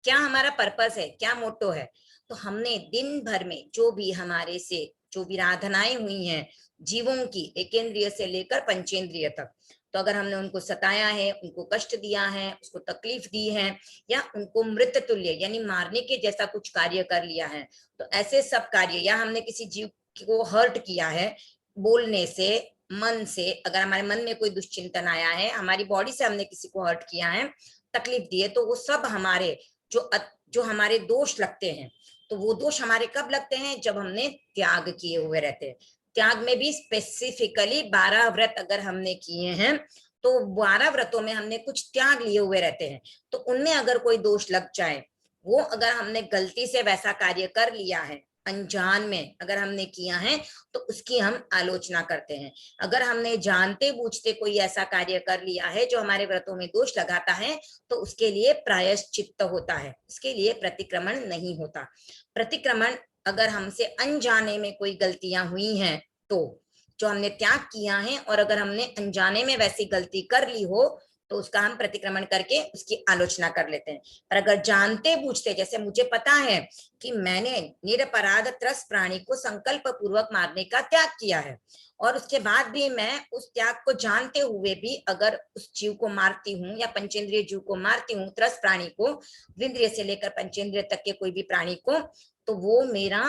B: क्या हमारा पर्पस है, क्या मोटो है। तो हमने दिन भर में जो भी हमारे से जो विराधनाएं हुई हैं जीवों की, एकेंद्रिय से लेकर पंचेंद्रिय तक, तो अगर हमने उनको सताया है, उनको कष्ट दिया है, उसको तकलीफ दी है या उनको मृत तुल्य यानी मारने के जैसा कुछ कार्य कर लिया है, तो ऐसे सब कार्य, या हमने किसी जीव को हर्ट किया है बोलने से, मन से, अगर हमारे मन में कोई दुश्चिंतन आया है, हमारी बॉडी से हमने किसी को हर्ट किया है, तकलीफ दी है, तो वो सब हमारे जो हमारे दोष लगते हैं। तो वो दोष हमारे कब लगते हैं, जब हमने त्याग किए हुए रहते हैं। त्याग में भी स्पेसिफिकली 12 व्रत अगर हमने किए हैं तो 12 व्रतों में हमने कुछ त्याग लिए हुए रहते हैं। तो उनमें अगर कोई दोष लग जाए, वो अगर हमने गलती से वैसा कार्य कर लिया है, अनजान में अगर हमने किया है, तो उसकी हम आलोचना करते हैं। अगर हमने जानते बूझते कोई ऐसा कार्य कर लिया है जो हमारे व्रतों में दोष लगाता है, तो उसके लिए प्रायश्चित्त होता है, उसके लिए प्रतिक्रमण नहीं होता। प्रतिक्रमण अगर हमसे अनजाने में कोई गलतियां हुई हैं, तो जो हमने त्याग किया है और अगर हमने अनजाने में वैसी गलती कर ली हो, तो उसका हम प्रतिक्रमण करके उसकी आलोचना कर लेते हैं। पर अगर जानते बूझते, जैसे मुझे पता है कि मैंने निरपराध त्रस्त प्राणी को संकल्प पूर्वक मारने का त्याग किया है, और उसके बाद भी मैं उस त्याग को जानते हुए भी अगर उस जीव को मारती हूँ या पंचेंद्रिय जीव को मारती हूँ, त्रस्त प्राणी को, इंद्रिय से लेकर पंचेंद्रिय तक के कोई भी प्राणी को, तो वो मेरा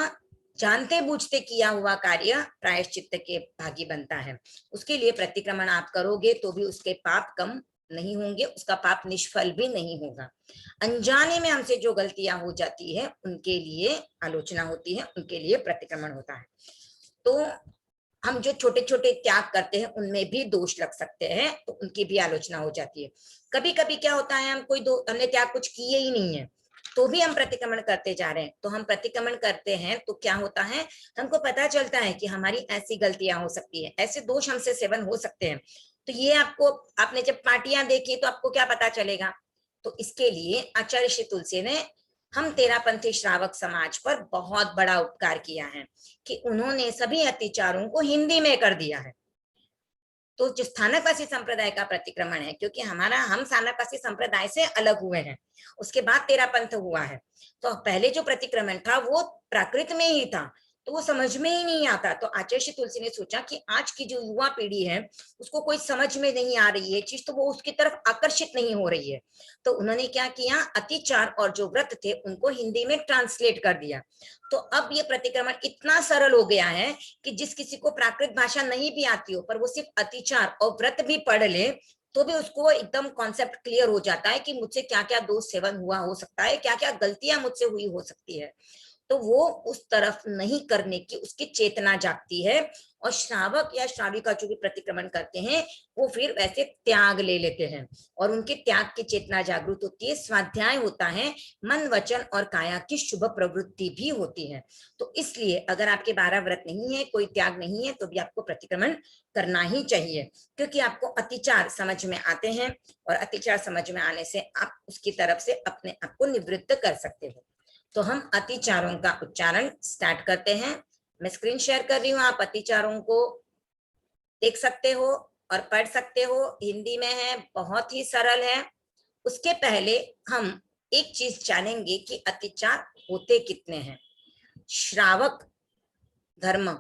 B: जानते बूझते किया हुआ कार्य प्रायश्चित्त के भागी बनता है। उसके लिए प्रतिक्रमण आप करोगे तो भी उसके पाप कम नहीं होंगे, उसका पाप निष्फल भी नहीं होगा। अनजाने में हमसे जो गलतियां हो जाती है उनके लिए आलोचना होती है, उनके लिए प्रतिक्रमण होता है। तो हम जो छोटे छोटे त्याग करते हैं उनमें भी दोष लग सकते हैं, तो उनकी भी आलोचना हो जाती है। कभी कभी क्या होता है, हमने त्याग कुछ किए ही नहीं है तो भी हम प्रतिक्रमण करते जा रहे हैं। तो हम प्रतिक्रमण करते हैं तो क्या होता है, हमको पता चलता है कि हमारी ऐसी गलतियां हो सकती है, ऐसे दोष हमसे सेवन हो सकते हैं। तो ये आपने जब पार्टियां देखी तो आपको क्या पता चलेगा। तो इसके लिए आचार्य श्री तुलसी ने हम तेरापंथी श्रावक समाज पर बहुत बड़ा उपकार किया है कि उन्होंने सभी अतिचारों को हिंदी में कर दिया है। तो जो स्थानकवासी संप्रदाय का प्रतिक्रमण है, क्योंकि हम स्थानकवासी संप्रदाय से अलग हुए हैं, उसके बाद तेरापंथ हुआ है, तो पहले जो प्रतिक्रमण था वो प्राकृत में ही था, तो वो समझ में ही नहीं आता। तो आचार्य श्री तुलसी ने सोचा कि आज की जो युवा पीढ़ी है उसको कोई समझ में नहीं आ रही है चीज, तो वो उसकी तरफ आकर्षित नहीं हो रही है। तो उन्होंने क्या किया, अतिचार और जो व्रत थे उनको हिंदी में ट्रांसलेट कर दिया। तो अब ये प्रतिक्रमण इतना सरल हो गया है कि जिस किसी को प्राकृत भाषा नहीं भी आती हो, पर वो सिर्फ अतिचार और व्रत भी पढ़ ले तो भी उसको एकदम कॉन्सेप्ट क्लियर हो जाता है कि मुझसे क्या क्या दोष सेवन हुआ हो सकता है, क्या क्या गलतियां मुझसे हुई हो सकती है। तो वो उस तरफ नहीं करने की उसकी चेतना जागती है, और श्रावक या श्राविका जो भी प्रतिक्रमण करते हैं वो फिर वैसे त्याग ले लेते हैं और उनके त्याग की चेतना जागृत होती है, स्वाध्याय होता है, मन वचन और काया की शुभ प्रवृत्ति भी होती है। तो इसलिए अगर आपके 12 व्रत नहीं है, कोई त्याग नहीं है, तो भी आपको प्रतिक्रमण करना ही चाहिए, क्योंकि आपको अतिचार समझ में आते हैं और अतिचार समझ में आने से आप उसकी तरफ से अपने आप को निवृत्त कर सकते हो। तो हम अतिचारों का उच्चारण स्टार्ट करते हैं। मैं स्क्रीन शेयर कर रही हूँ, आप अतिचारों को देख सकते हो और पढ़ सकते हो, हिंदी में है, बहुत ही सरल है। उसके पहले हम एक चीज जानेंगे कि अतिचार होते कितने हैं। श्रावक धर्म,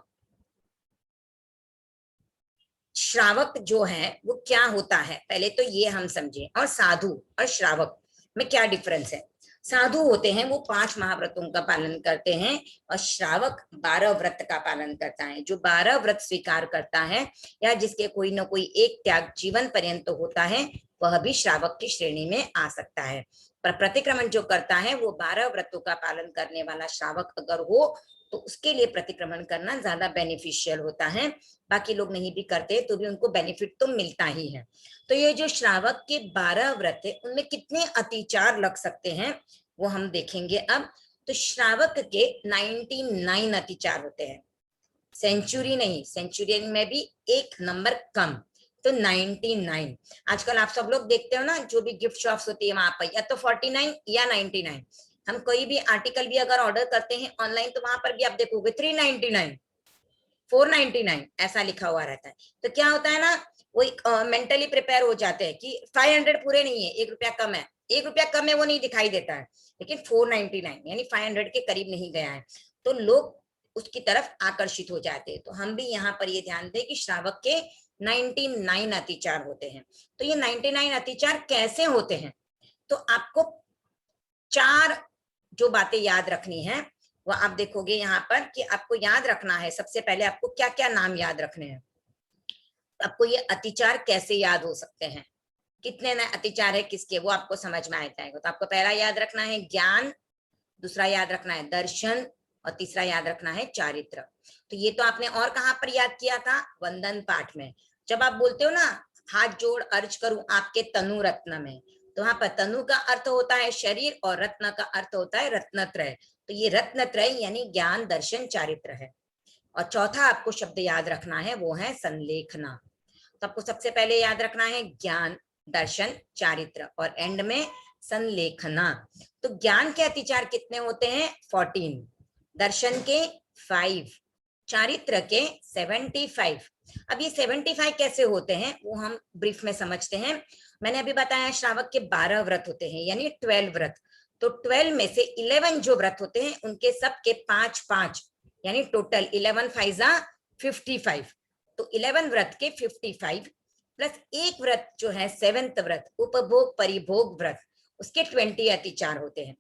B: श्रावक जो है वो क्या होता है पहले तो ये हम समझें, और साधु और श्रावक में क्या डिफरेंस है। साधु होते हैं वो 5 महाव्रतों का पालन करते हैं, और श्रावक 12 व्रत का पालन करता है। जो 12 व्रत स्वीकार करता है या जिसके कोई न कोई एक त्याग जीवन पर्यंत होता है, वह भी श्रावक की श्रेणी में आ सकता है। पर प्रतिक्रमण जो करता है वो 12 व्रतों का पालन करने वाला श्रावक अगर हो तो उसके लिए प्रतिक्रमण करना ज्यादा बेनिफिशियल होता है। बाकी लोग नहीं भी करते तो भी उनको बेनिफिट तो मिलता ही है। तो ये जो श्रावक के 12 व्रत है उनमें कितने अतिचार लग सकते हैं वो हम देखेंगे अब। तो श्रावक के 99 अतिचार होते हैं, सेंचुरी नहीं, सेंचुरियन में भी एक नंबर कम, तो 99। आजकल आप सब लोग देखते हो ना, जो भी गिफ्ट शॉप्स होती है वहां पर या तो 49 या 99। हम कोई भी आर्टिकल भी अगर ऑर्डर करते हैं ऑनलाइन तो वहां पर भी आप देखोगे 399, 499 ऐसा लिखा हुआ रहता है। तो क्या होता है ना, वो मेंटली प्रिपेयर हो जाते हैं कि 500 पूरे नहीं है, 1 रुपया कम है, 1 रुपया कम है वो नहीं दिखाई देता है, लेकिन 499 यानी 500 के करीब नहीं गया है, तो लोग उसकी तरफ आकर्षित हो जाते हैं। तो हम भी यहाँ पर ये ध्यान दें कि श्रावक के 99 अतिचार होते हैं। तो ये 99 अतिचार कैसे होते हैं, तो आपको 4 जो बातें याद रखनी है वो आप देखोगे यहाँ पर कि आपको याद रखना है। सबसे पहले आपको क्या क्या नाम याद रखने हैं, आपको ये अतिचार कैसे याद हो सकते हैं, कितने अतिचार है किसके, वो आपको समझ में आ जाएगा। तो आपको पहला याद रखना है ज्ञान, दूसरा याद रखना है दर्शन, और तीसरा याद रखना है चारित्र। तो ये तो आपने और कहाँ पर याद किया था, वंदन पाठ में। जब आप बोलते हो ना हाथ जोड़ अर्ज करूं आपके तनु रत्न में, तो वहां पर तनु का अर्थ होता है शरीर और रत्न का अर्थ होता है रत्नत्रय। तो ये रत्नत्रय यानी ज्ञान दर्शन चारित्र है। और चौथा आपको शब्द याद रखना है वो है संलेखना। तो आपको सबसे पहले याद रखना है ज्ञान दर्शन चारित्र और एंड में संलेखना। तो ज्ञान के अतिचार कितने होते हैं, 14, दर्शन के 5, चारित्र के 75। अब ये 75 कैसे होते हैं वो हम ब्रीफ में समझते हैं। मैंने अभी बताया श्रावक के 12 व्रत होते हैं यानी 12 व्रत। तो 12 में से 11 जो व्रत होते हैं उनके सबके 5-5 यानी टोटल 11 5 55। तो 11 व्रत के 55 प्लस एक व्रत जो है 7th व्रत उपभोग परिभोग व्रत, उसके 20 अतिचार होते हैं।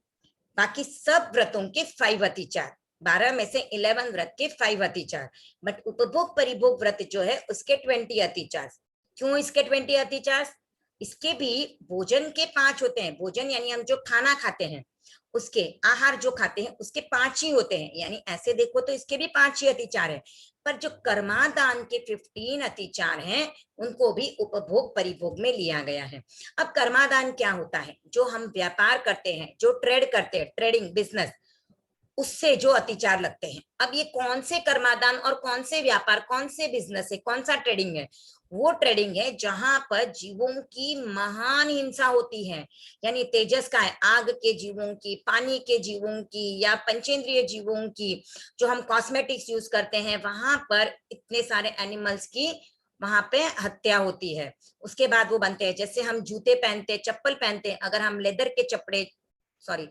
B: बाकी सब व्रतों के 5 अतिचार, 12 में से 11 व्रत के 5 अतिचार, बट उपभोग परिभोग व्रत जो है उसके 20 अतिचार। क्यों इसके 20 अतिचार, इसके भी भोजन के 5 होते हैं। भोजन यानी हम जो खाना खाते हैं उसके, आहार जो खाते हैं उसके 5 ही होते हैं, यानी ऐसे देखो तो इसके भी 5 ही अतिचार है। पर जो कर्मादान के 15 अतिचार हैं उनको भी उपभोग परिभोग में लिया गया है। अब कर्मादान क्या होता है, जो हम व्यापार करते हैं, जो ट्रेड करते हैं, ट्रेडिंग बिजनेस, उससे जो अतिचार लगते हैं। अब ये कौन से कर्मादान और कौन से व्यापार, कौन से बिजनेस है, कौन सा ट्रेडिंग है, वो ट्रेडिंग है जहां पर जीवों की महान हिंसा होती है। यानी तेजस का है, आग के जीवों की, पानी के जीवों की या पंचेंद्रिय जीवों की, जो हम कॉस्मेटिक्स यूज करते हैं वहां पर इतने सारे एनिमल्स की वहां पे हत्या होती है। उसके बाद वो बनते हैं, जैसे हम जूते पहनते, चप्पल पहनते, अगर हम लेदर के चप्पड़े, सॉरी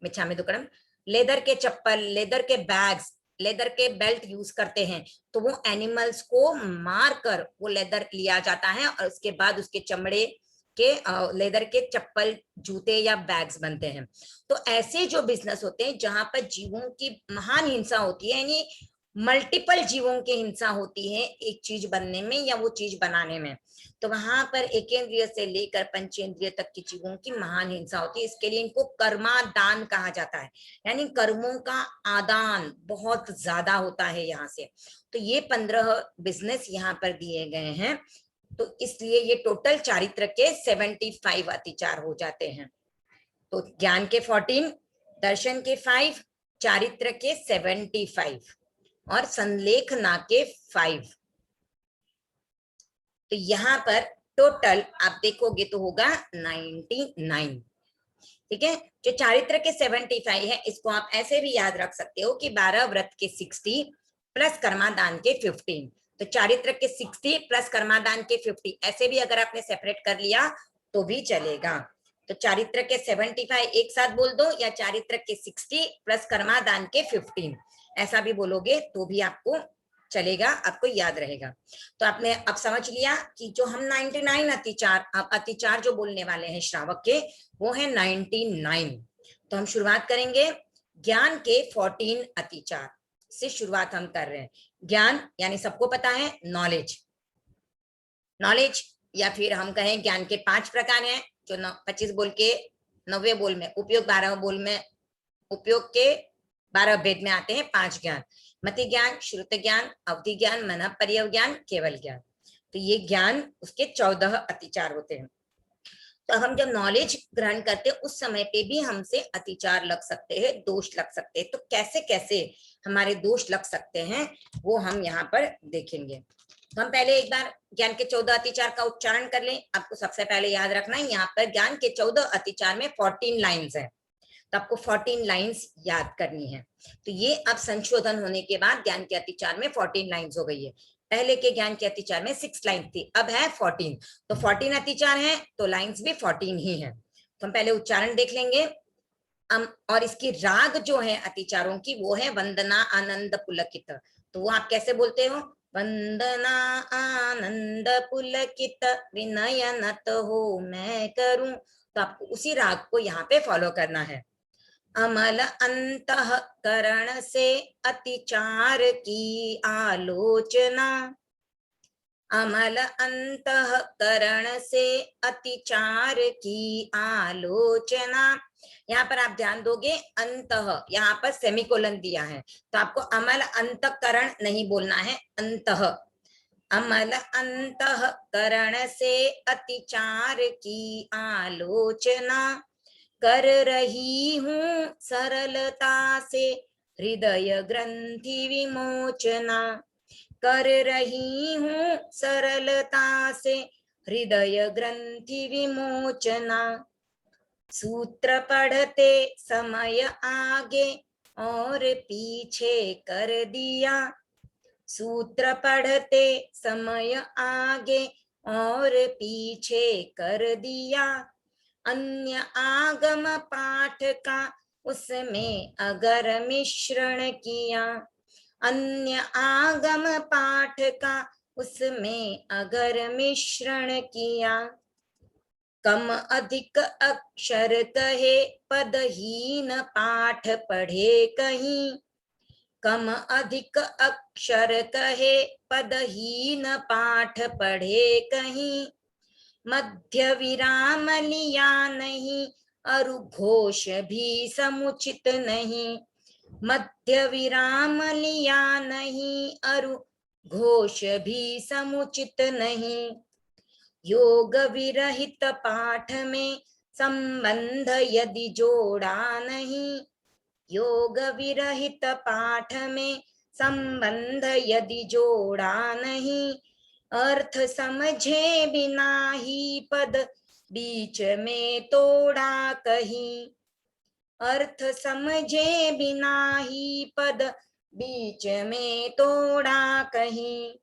B: मिच्छामि दुक्कडम, लेदर के चप्पल, लेदर के बैग्स, लेदर के बेल्ट यूज करते हैं, तो वो एनिमल्स को मारकर वो लेदर लिया जाता है और उसके बाद उसके चमड़े के लेदर के चप्पल, जूते या बैग्स बनते हैं। तो ऐसे जो बिजनेस होते हैं जहां पर जीवों की महान हिंसा होती है, यानी मल्टीपल जीवों की हिंसा होती है एक चीज बनने में या वो चीज बनाने में, तो वहां पर एकेंद्रिय से लेकर पंचेंद्रिय तक की जीवों की महान हिंसा होती है। इसके लिए इनको कर्मादान कहा जाता है, यानी कर्मों का आदान बहुत ज्यादा होता है यहाँ से। तो ये 15 बिजनेस यहाँ पर दिए गए हैं, तो इसलिए ये टोटल चारित्र के 75 अतिचार हो जाते हैं। तो ज्ञान के 14, दर्शन के 5, चारित्र के 75 और संलेखना के 5। तो यहाँ पर टोटल आप देखोगे तो होगा 99। ठीक है, जो चारित्र के 75 है इसको आप ऐसे भी याद रख सकते हो कि 12 व्रत के 60 प्लस कर्मादान के 15। तो चारित्र के 60 प्लस कर्मादान के 50, ऐसे भी अगर आपने सेपरेट कर लिया तो भी चलेगा। तो चारित्र के 75 एक साथ बोल दो, या चारित्र के 60 प्लस कर्मादान के 15 ऐसा भी बोलोगे तो भी आपको चलेगा, आपको याद रहेगा। तो आपने अब समझ लिया कि जो हम 99 अतिचार, अब अतिचार जो बोलने वाले हैं श्रावक के वो है 99। तो हम शुरुआत करेंगे ज्ञान के 14 अतिचार से शुरुआत हम कर रहे हैं। ज्ञान यानी सबको पता है नॉलेज, नॉलेज या फिर हम कहें ज्ञान के 5 प्रकार हैं जो 25 बोल के 90 बोल में उपयोग, 12 बोल में उपयोग के 12 भेद में आते हैं 5 ज्ञान, मति ज्ञान, श्रुत ज्ञान, अवधि ज्ञान, मन पर्यव ज्ञान, केवल ज्ञान। तो ये ज्ञान उसके 14 अतिचार होते हैं। तो हम जब नॉलेज ग्रहण करते हैं उस समय पे भी हमसे अतिचार लग सकते हैं, दोष लग सकते हैं। तो कैसे कैसे हमारे दोष लग सकते हैं वो हम यहाँ पर देखेंगे। तो हम पहले एक बार ज्ञान के 14 अतिचार का उच्चारण कर लें। आपको सबसे पहले याद रखना है यहाँ पर ज्ञान के 14 अतिचार में 14 लाइन्स है, तो आपको 14 लाइन्स याद करनी है। तो ये अब संशोधन होने के बाद ज्ञान के अतिचार में 14 लाइन्स हो गई है। पहले के ज्ञान के अतिचार में 6 लाइन थी, अब है 14। तो 14 अतिचार हैं तो लाइन्स भी 14 ही है। तो हम पहले उच्चारण देख लेंगे। और इसकी राग जो है अतिचारों की वो है वंदना आनंद पुलकित। तो वो आप कैसे बोलते हो? वंदना आनंद पुलकित विनय नत हो मैं करूं। तो आपको उसी राग को यहाँ पे फॉलो करना है। अमल अंतःकरण से अतिचार की आलोचना, अमल अंतःकरण से अतिचार की आलोचना। यहाँ पर आप ध्यान दोगे अंतः, यहाँ पर सेमीकोलन दिया है, तो आपको अमल अंतःकरण नहीं बोलना है, अंतः। अमल अंतःकरण से अतिचार की आलोचना, कर रही हूँ सरलता से हृदय ग्रंथि विमोचना, कर रही हूँ सरलता से हृदय ग्रंथि विमोचना। सूत्र पढ़ते समय आगे और पीछे कर दिया, सूत्र पढ़ते समय आगे और पीछे कर दिया। अन्य आगम पाठ का उसमें अगर मिश्रण किया, अन्य आगम पाठ का उसमें अगर मिश्रण किया। कम अधिक अक्षर कहे पदहीन पाठ पढ़े कहीं, कम अधिक अक्षर कहे पदहीन पाठ पढ़े कहीं। मध्य विराम लिया नहीं अरु घोष भी समुचित नहीं, मध्य विराम लिया नहीं अरु घोष भी समुचित नहीं। योग विरहित पाठ में संबंध यदि जोड़ा नहीं, योग विरहित पाठ में संबंध यदि जोड़ा नहीं। अर्थ समझे बिना ही पद बीच में तोड़ा कहीं, अर्थ समझे बिना ही पद बीच में तोड़ा कहीं।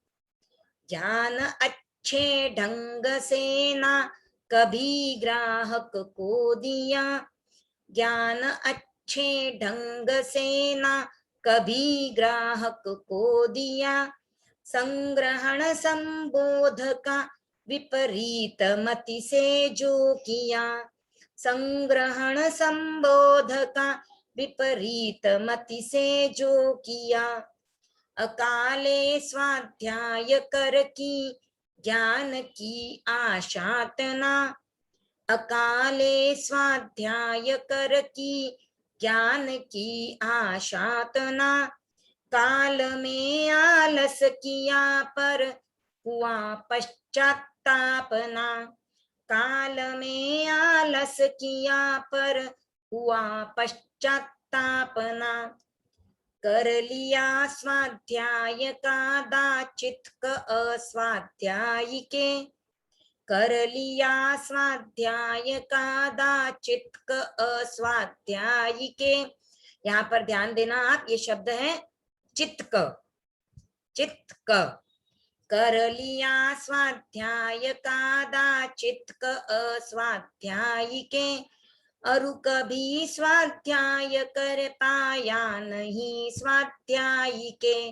B: ज्ञान अच्छे ढंग से ना कभी ग्राहक को दिया, ज्ञान अच्छे ढंग से ना कभी ग्राहक को दिया। संग्रहण संबोध का विपरीत मति से जो किया, संग्रहण संबोध का विपरीत मति से जो किया। अकाले स्वाध्याय कर की ज्ञान की आशातना, अकाले स्वाध्याय कर की ज्ञान की आशातना। काल में आलस किया पर हुआ पश्चातापना, काल में आलस किया पर हुआ पश्चातापना। कर लिया स्वाध्याय का दाचित अस्वाध्यायी के, कर लिया स्वाध्याय का दाचित अस्वाध्यायी के। यहाँ पर ध्यान देना आप, ये शब्द है चित्क, चित्क। कर लिया स्वाध्याय का दाचित अस्वाध्यायी के, अरु कभी स्वाध्याय कर पाया नहीं स्वाध्यायी के,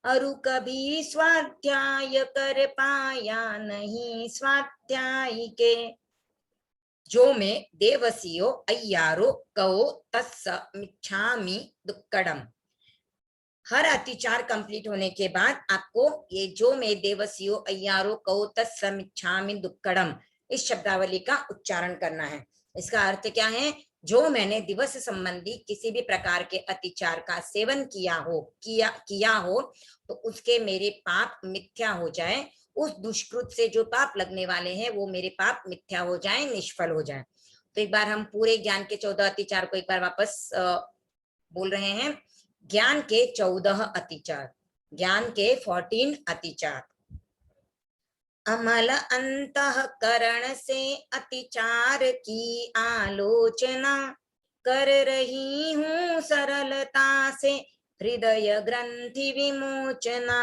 B: अरु कभी स्वाध्याय कर पाया नहीं स्वाध्यायी के। जो में देवसियो अय्यारो कहो तस्स मिच्छामि दुक्कडम। हर अतिचार कंप्लीट होने के बाद आपको ये जो में देवसियो अय्यारो कहो तस्स मिच्छामि दुक्कडम इस शब्दावली का उच्चारण करना है। इसका अर्थ क्या है? जो मैंने दिवस संबंधी किसी भी प्रकार के अतिचार का सेवन किया हो तो उसके मेरे पाप मिथ्या हो जाए, उस दुष्कृत से जो पाप लगने वाले हैं वो मेरे पाप मिथ्या हो जाएं, निष्फल हो जाएं। तो एक बार हम पूरे ज्ञान के 14 अतिचार को एक बार वापस बोल रहे हैं। ज्ञान के 14 अतिचार, ज्ञान के 14 अतिचार। अमल अंतःकरण से अतिचार की आलोचना कर रही हूँ सरलता से हृदय ग्रंथि विमोचना।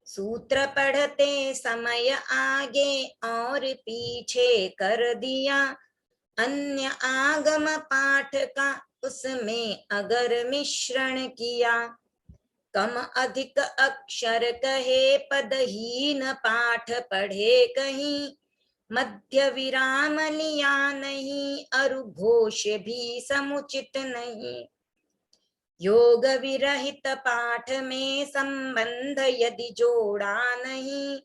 B: सूत्र पढ़ते समय आगे और पीछे कर दिया, अन्य आगम पाठ का उसमें अगर मिश्रण किया। कम अधिक अक्षर कहे पदहीन पाठ पढ़े कहीं, मध्य विराम लिया नहीं अरु घोष भी समुचित नहीं। योग विरहित पाठ में संबंध यदि जोड़ा नहीं,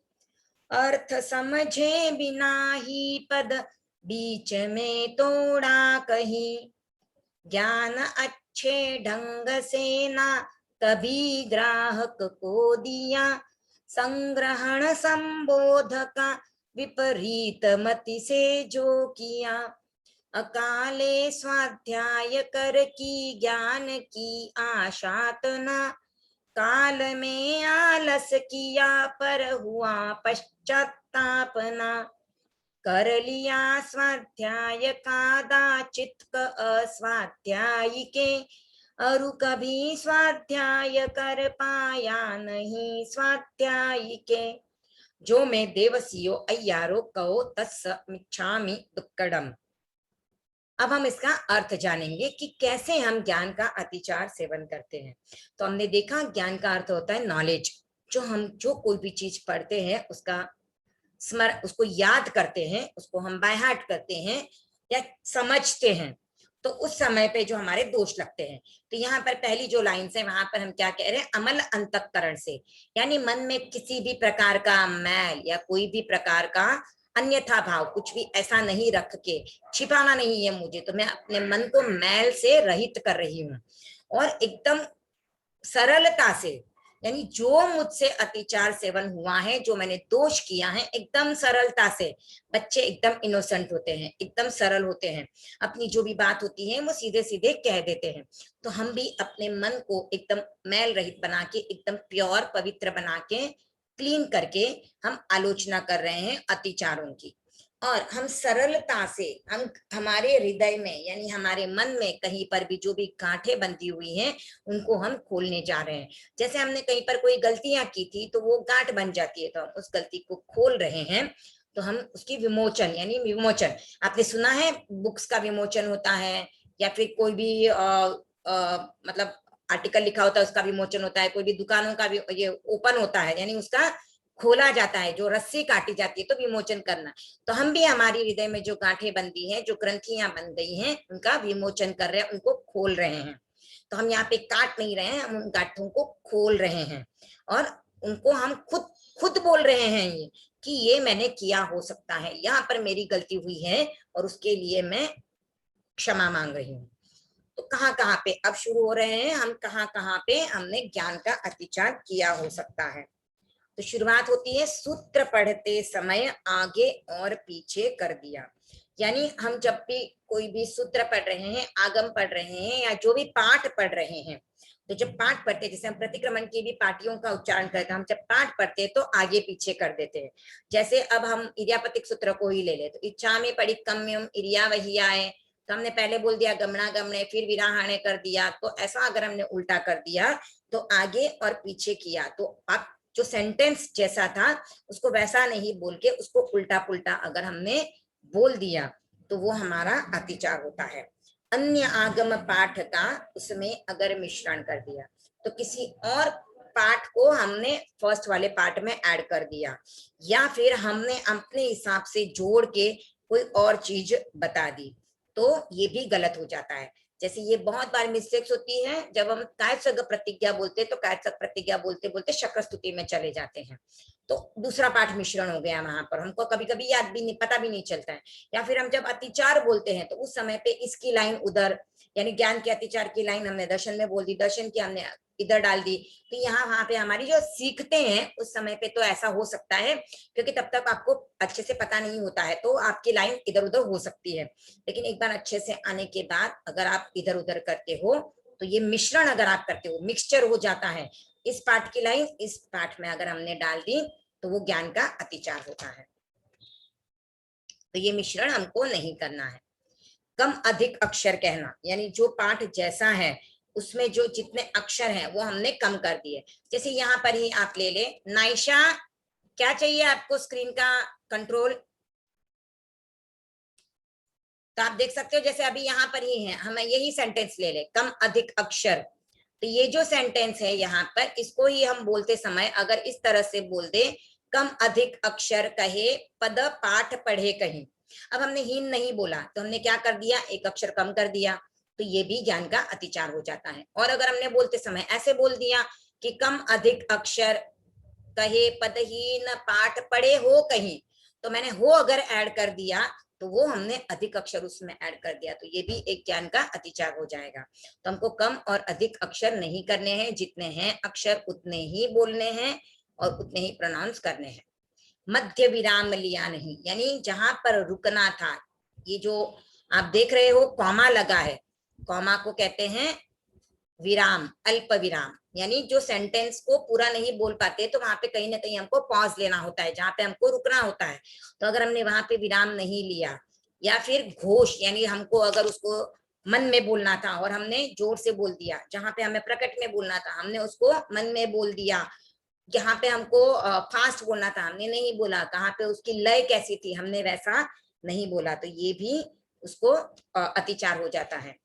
B: अर्थ समझे बिना ही पद बीच में तोड़ा कहीं। ज्ञान अच्छे ढंग से ना कभी ग्राहक को दिया, संग्रहण संबोध का विपरीत मति से जो किया। अकाले स्वाध्याय कर की ज्ञान की आशा तना, काल में आलस किया पर हुआ पश्चातापना। कर लिया स्वाध्याय का दाचित अस्वाध्यायी के, अरु कभी स्वाध्याय कर पाया नहीं स्वाध्यायी के। जो मैं देवसियो अय्यारो कहो तत्स मिच्छामि दुक्कडम। अब हम इसका अर्थ जानेंगे कि कैसे हम ज्ञान का अतिचार सेवन करते हैं। तो हमने देखा ज्ञान का अर्थ होता है नॉलेज। जो कोई भी चीज पढ़ते हैं उसका उसको याद करते हैं, उसको हम बाय हार्ट करते हैं या समझते हैं, तो उस समय पे जो हमारे दोष लगते हैं। तो यहाँ पर पहली जो लाइन है वहां पर हम क्या कह रहे हैं, अमल अंतःकरण से, यानी मन में किसी भी प्रकार का मैल या कोई भी प्रकार का अन्यथा भाव कुछ भी ऐसा नहीं रख के, छिपाना नहीं है मुझे, तो मैं अपने मन को मैल से रहित कर रही हूँ और एकदम सरलता से, यानी जो मुझसे अतिचार सेवन हुआ है, जो मैंने दोष किया है, एकदम सरलता से। बच्चे एकदम इनोसेंट होते हैं, एकदम सरल होते हैं, अपनी जो भी बात होती है वो सीधे सीधे कह देते हैं। तो हम भी अपने मन को एकदम मैल रहित बना के, एकदम प्योर पवित्र बना के, क्लीन करके हम आलोचना कर रहे हैं अतिचारों की। और हम सरलता से, हम हमारे हृदय में यानी हमारे मन में कहीं पर भी जो भी गांठें बंधी हुई हैं उनको हम खोलने जा रहे हैं। जैसे हमने कहीं पर कोई गलतियां की थी तो वो गांठ बन जाती है, तो हम उस गलती को खोल रहे हैं, तो हम उसकी विमोचन यानी विमोचन। आपने सुना है बुक्स का विमोचन होता है, या फिर कोई भी मतलब आर्टिकल लिखा होता है उसका विमोचन होता है, कोई भी दुकानों का भी ये ओपन होता है यानी उसका खोला जाता है, जो रस्सी काटी जाती है तो विमोचन करना। तो हम भी हमारी हृदय में जो गांठें बंदी हैं, जो ग्रंथियां बन गई हैं, उनका विमोचन कर रहे हैं, उनको खोल रहे हैं। तो हम यहाँ पे काट नहीं रहे हैं, हम उन गांठों को खोल रहे हैं और उनको हम खुद बोल रहे हैं ये कि ये मैंने किया हो सकता है, यहाँ पर मेरी गलती हुई है और उसके लिए मैं क्षमा मांग रही हूँ। तो कहाँ कहाँ पे अब शुरू हो रहे हैं हम, कहाँ पे हमने ज्ञान का अतिचार किया हो सकता है। तो शुरुआत होती है सूत्र पढ़ते समय आगे और पीछे कर दिया। यानी हम जब भी कोई भी सूत्र पढ़ रहे हैं, आगम पढ़ रहे हैं या जो भी पाठ पढ़ रहे हैं, तो जब पाठ पढ़ते, जैसे हम प्रतिक्रमण की भी पाठियों का उच्चारण करते हैं, हम जब पाठ पढ़ते हैं तो आगे पीछे कर देते हैं। जैसे अब हम इरियापतिक सूत्र को ही ले ले, तो इच्छा में पड़ी कम्यम इरिया वही आए, तो हमने पहले बोल दिया गमना गमने, फिर विराहाणे कर दिया। तो ऐसा अगर हमने उल्टा कर दिया तो आगे और पीछे किया, तो आप जो सेंटेंस जैसा था उसको वैसा नहीं बोल के उसको उल्टा पुल्टा अगर हमने बोल दिया तो वो हमारा अतिचार होता है। अन्य आगम पाठ का उसमें अगर मिश्रण कर दिया, तो किसी और पाठ को हमने फर्स्ट वाले पाठ में ऐड कर दिया, या फिर हमने अपने हिसाब से जोड़ के कोई और चीज बता दी, तो ये भी गलत हो जाता है। जैसे ये बहुत बार मिस्टेक्स होती है, जब हम कायसग प्रतिज्ञा बोलते तो कायसग प्रतिज्ञा बोलते बोलते शक्र स्तुति में चले जाते हैं, तो दूसरा पाठ मिश्रण हो गया वहां पर, हमको कभी कभी याद भी नहीं, पता भी नहीं चलता है। या फिर हम जब अतिचार बोलते हैं तो उस समय पे इसकी लाइन उधर, यानी ज्ञान के अतिचार की लाइन हमने दर्शन में बोल दी, दर्शन की हमने इधर डाल दी, तो यहाँ वहां पे हमारी जो सीखते हैं उस समय पे तो ऐसा हो सकता है, क्योंकि तब तक आपको अच्छे से पता नहीं होता है तो आपकी लाइन इधर उधर हो सकती है। लेकिन एक बार अच्छे से आने के बाद अगर आप इधर उधर करते हो तो ये मिश्रण अगर आप करते हो, मिक्सचर हो जाता है, इस पाठ की लाइन इस पाठ में अगर हमने डाल दी तो वो ज्ञान का अतिचार होता है। तो ये मिश्रण हमको नहीं करना है। कम अधिक अक्षर कहना, यानी जो पाठ जैसा है उसमें जो जितने अक्षर हैं वो हमने कम कर दिए। जैसे यहाँ पर ही आप ले ले, नाइशा क्या चाहिए आपको स्क्रीन का कंट्रोल, तो आप देख सकते हो जैसे अभी यहाँ पर ही है, हमें यही सेंटेंस ले ले, कम अधिक अक्षर। तो ये जो सेंटेंस है यहाँ पर, इसको ही हम बोलते समय अगर इस तरह से बोल दे, कम अधिक अक्षर कहे पद पाठ पढ़े कहीं। अब हमने हीन नहीं बोला तो हमने क्या कर दिया, एक अक्षर कम कर दिया, तो ये भी ज्ञान का अतिचार हो जाता है। और अगर हमने बोलते समय ऐसे बोल दिया कि कम अधिक अक्षर कहे पदहीन पाठ पढ़े हो कहीं, तो मैंने हो अगर ऐड कर दिया तो वो हमने अधिक अक्षर उसमें ऐड कर दिया, तो ये भी एक ज्ञान का अतिचार हो जाएगा। तो हमको कम और अधिक अक्षर नहीं करने हैं, जितने हैं अक्षर उतने ही बोलने हैं और उतने ही प्रोनाउंस करने हैं। मध्य विराम लिया नहीं, यानी जहां पर रुकना था, ये जो आप देख रहे हो कॉमा लगा है, कॉमा को कहते हैं विराम, अल्प विराम, यानी जो सेंटेंस को पूरा नहीं बोल पाते तो वहां पे कहीं ना कहीं हमको पॉज लेना होता है, जहां पे हमको रुकना होता है। तो अगर हमने वहां पे विराम नहीं लिया, या फिर घोष, यानी हमको अगर उसको मन में बोलना था और हमने जोर से बोल दिया, जहां पे हमें प्रकट में बोलना था हमने उसको मन में बोल दिया, जहाँ पे हमको फास्ट बोलना था हमने नहीं बोला, कहाँ पे उसकी लय कैसी थी हमने वैसा नहीं बोला, तो ये भी उसको अतिचार हो जाता है।